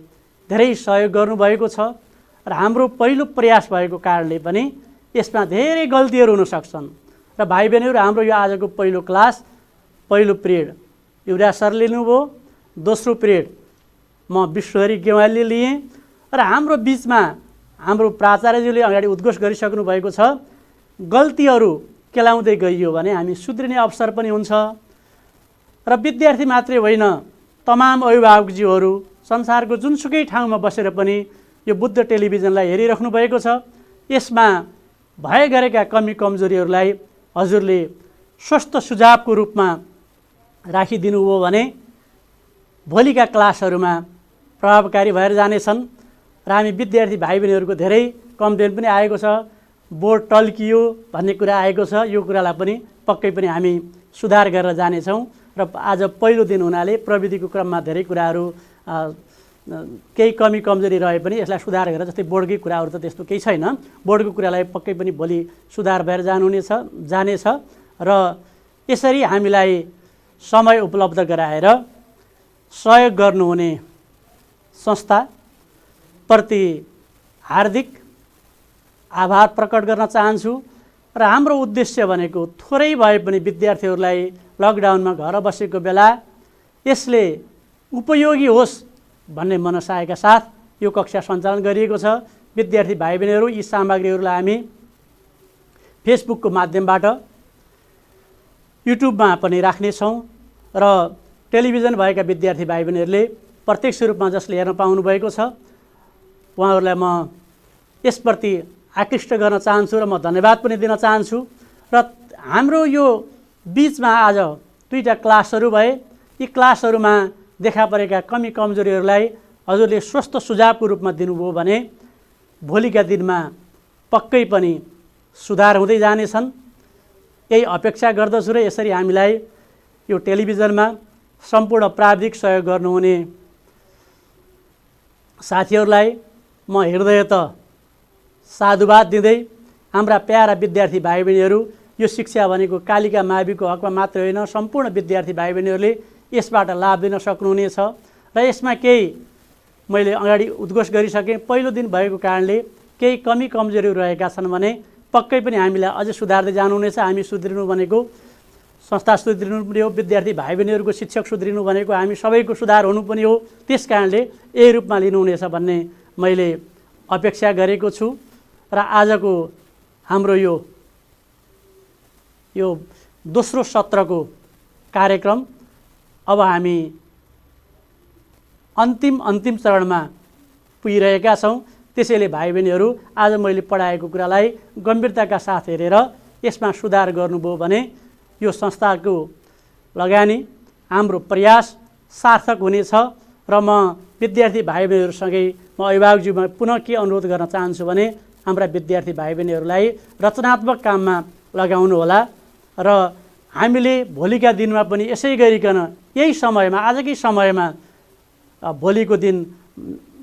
धेरै सहयोग गर्नुभएको छ र हाम्रो पहिलो प्रयास भएको कारणले पनि यसमा धेरै गल्तीहरू हुन सक्छन् र भाइ बहिनीहरू हाम्रो यो आजको पहिलो क्लास पहिलो पिरियड युवराज सरले लिनुभयो, दोस्रो पिरियड म विश्वहरी गेवालीले लिएँ र हाम्रो बिचमा हाम्रो प्राचार्यज्यूले अगाडि उद्घोष गरिसक्नु भएको छ। गल्तीहरू केलाउँदै गइयो भने हामी सुध्रिने अवसर पनि हुन्छ र विद्यार्थी मात्रै होइन तमाम अभिभावकज्यूहरू संसारको जुनसुकै ठाउँमा बसेर पनि यो बुद्ध टेलिभिजनलाई हेरिराख्नु भएको छ। यसमा भए गरेका कमी कमजोरीहरूलाई हजुरले स्वस्थ सुझावको रूपमा राखिदिनु हो भने भोलिका क्लासहरूमा प्रभावकारी भएर जानेछन् र हामी विद्यार्थी भाइ बहिनीहरूको धेरै कम्प्लेन पनि आएको छ, बोर्ड टल्कियो भन्ने कुरा आएको छ। यो कुरालाई पनि पक्कै पनि हामी सुधार गरेर जानेछौँ र आज पहिलो दिन हुनाले प्रविधिको क्रममा धेरै कुराहरू केही कमी कमजोरी रहे पनि यसलाई सुधार गरेर, जस्तै बोर्डकै कुराहरू त त्यस्तो केही छैन, बोर्डको कुरालाई पक्कै पनि भोलि सुधार भएर जानेछ र यसरी हामीलाई समय उपलब्ध गराएर सहयोग गर्नुहुने संस्थाप्रति हार्दिक आभार प्रकट गर्न चाहन्छु र हाम्रो उद्देश्य भनेको थोरै भए पनि विद्यार्थीहरूलाई लकडाउनमा घर बसेको बेला यसले उपयोगी होस् भन्ने मनसायका साथ यो कक्षा सञ्चालन गरिएको छ। विद्यार्थी भाइ बहिनीहरू यी सामग्रीहरूलाई हामी फेसबुकको माध्यमबाट युट्युबमा पनि राख्नेछौँ र टेलिभिजन भएका विद्यार्थी भाइ बहिनीहरूले प्रत्यक्ष रूपमा जसले हेर्न पाउनुभएको छ उहाँहरूलाई म यसप्रति आकृष्ट गर्न चाहन्छु र म धन्यवाद पनि दिन चाहन्छु। र हाम्रो यो बिचमा आज दुईटा क्लासहरू भए, यी क्लासहरूमा देखा परेका कमी कमजोरीहरूलाई हजुरले स्वस्थ सुझावको रूपमा दिनुभयो भने भोलिका दिनमा पक्कै पनि सुधार हुँदै जानेछन्, यही अपेक्षा गर्दछु। र यसरी हामीलाई यो टेलिभिजनमा सम्पूर्ण प्राविधिक सहयोग गर्नुहुने साथीहरूलाई म हृदयत साधुवाद दिँदै हाम्रा प्यारा विद्यार्थी भाइ बहिनीहरू, यो शिक्षा भनेको कालिका माविको हकमा मात्रै होइन, सम्पूर्ण विद्यार्थी भाइ बहिनीहरूले यसबाट लाभ लिन सक्नुहुनेछ र यसमा केही मैले अगाडि उद्घोष गरिसकेँ, पहिलो दिन भएको कारणले केही कमी कमजोरीहरू रहेका छन् भने पक्कै पनि हामीलाई अझै सुधार्दै जानुहुनेछ। हामी सुध्रिनु भनेको संस्था सुध्रिनु पनि हो, विद्यार्थी भाइ बहिनीहरूको शिक्षक सुध्रिनु भनेको हामी सबैको सुधार हुनु पनि हो। त्यस कारणले यही रूपमा लिनुहुनेछ भन्ने मैले अपेक्षा गरेको छु र आजको हाम्रो यो दोस्रो सत्रको कार्यक्रम अब हामी अन्तिम चरणमा पुगिरहेका छौँ। त्यसैले भाइ बहिनीहरू आज मैले पढाएको कुरालाई गम्भीरताका साथ हेरेर यसमा सुधार गर्नुभयो भने यो संस्थाको लगानी हाम्रो प्रयास सार्थक हुनेछ र म विद्यार्थी भाइ बहिनीहरूसँगै म अभिभावकज्यूमा पुनः के अनुरोध गर्न चाहन्छु भने हाम्रा विद्यार्थी भाइ बहिनीहरूलाई रचनात्मक काममा लगाउनुहोला र हामीले भोलिका दिनमा पनि यसै गरिकन यही समयमा आजकै समयमा भोलिको दिन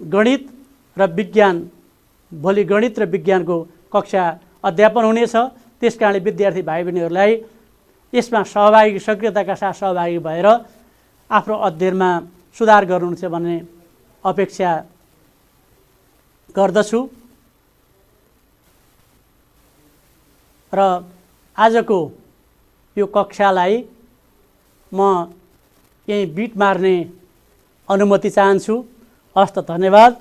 गणित र विज्ञान, भोलि गणित र विज्ञानको कक्षा अध्यापन हुनेछ। त्यस कारणले विद्यार्थी भाइ बहिनीहरूलाई यसमा सहभागी, सक्रियताका साथ सहभागी भएर आफ्नो अध्ययनमा सुधार गर्नुहुन्छ भन्ने अपेक्षा गर्दछु र आजको यो कक्षालाई म यही बिट मार्ने अनुमति चाहन्छु। हस्त, धन्यवाद,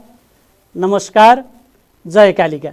नमस्कार, जय कालिका।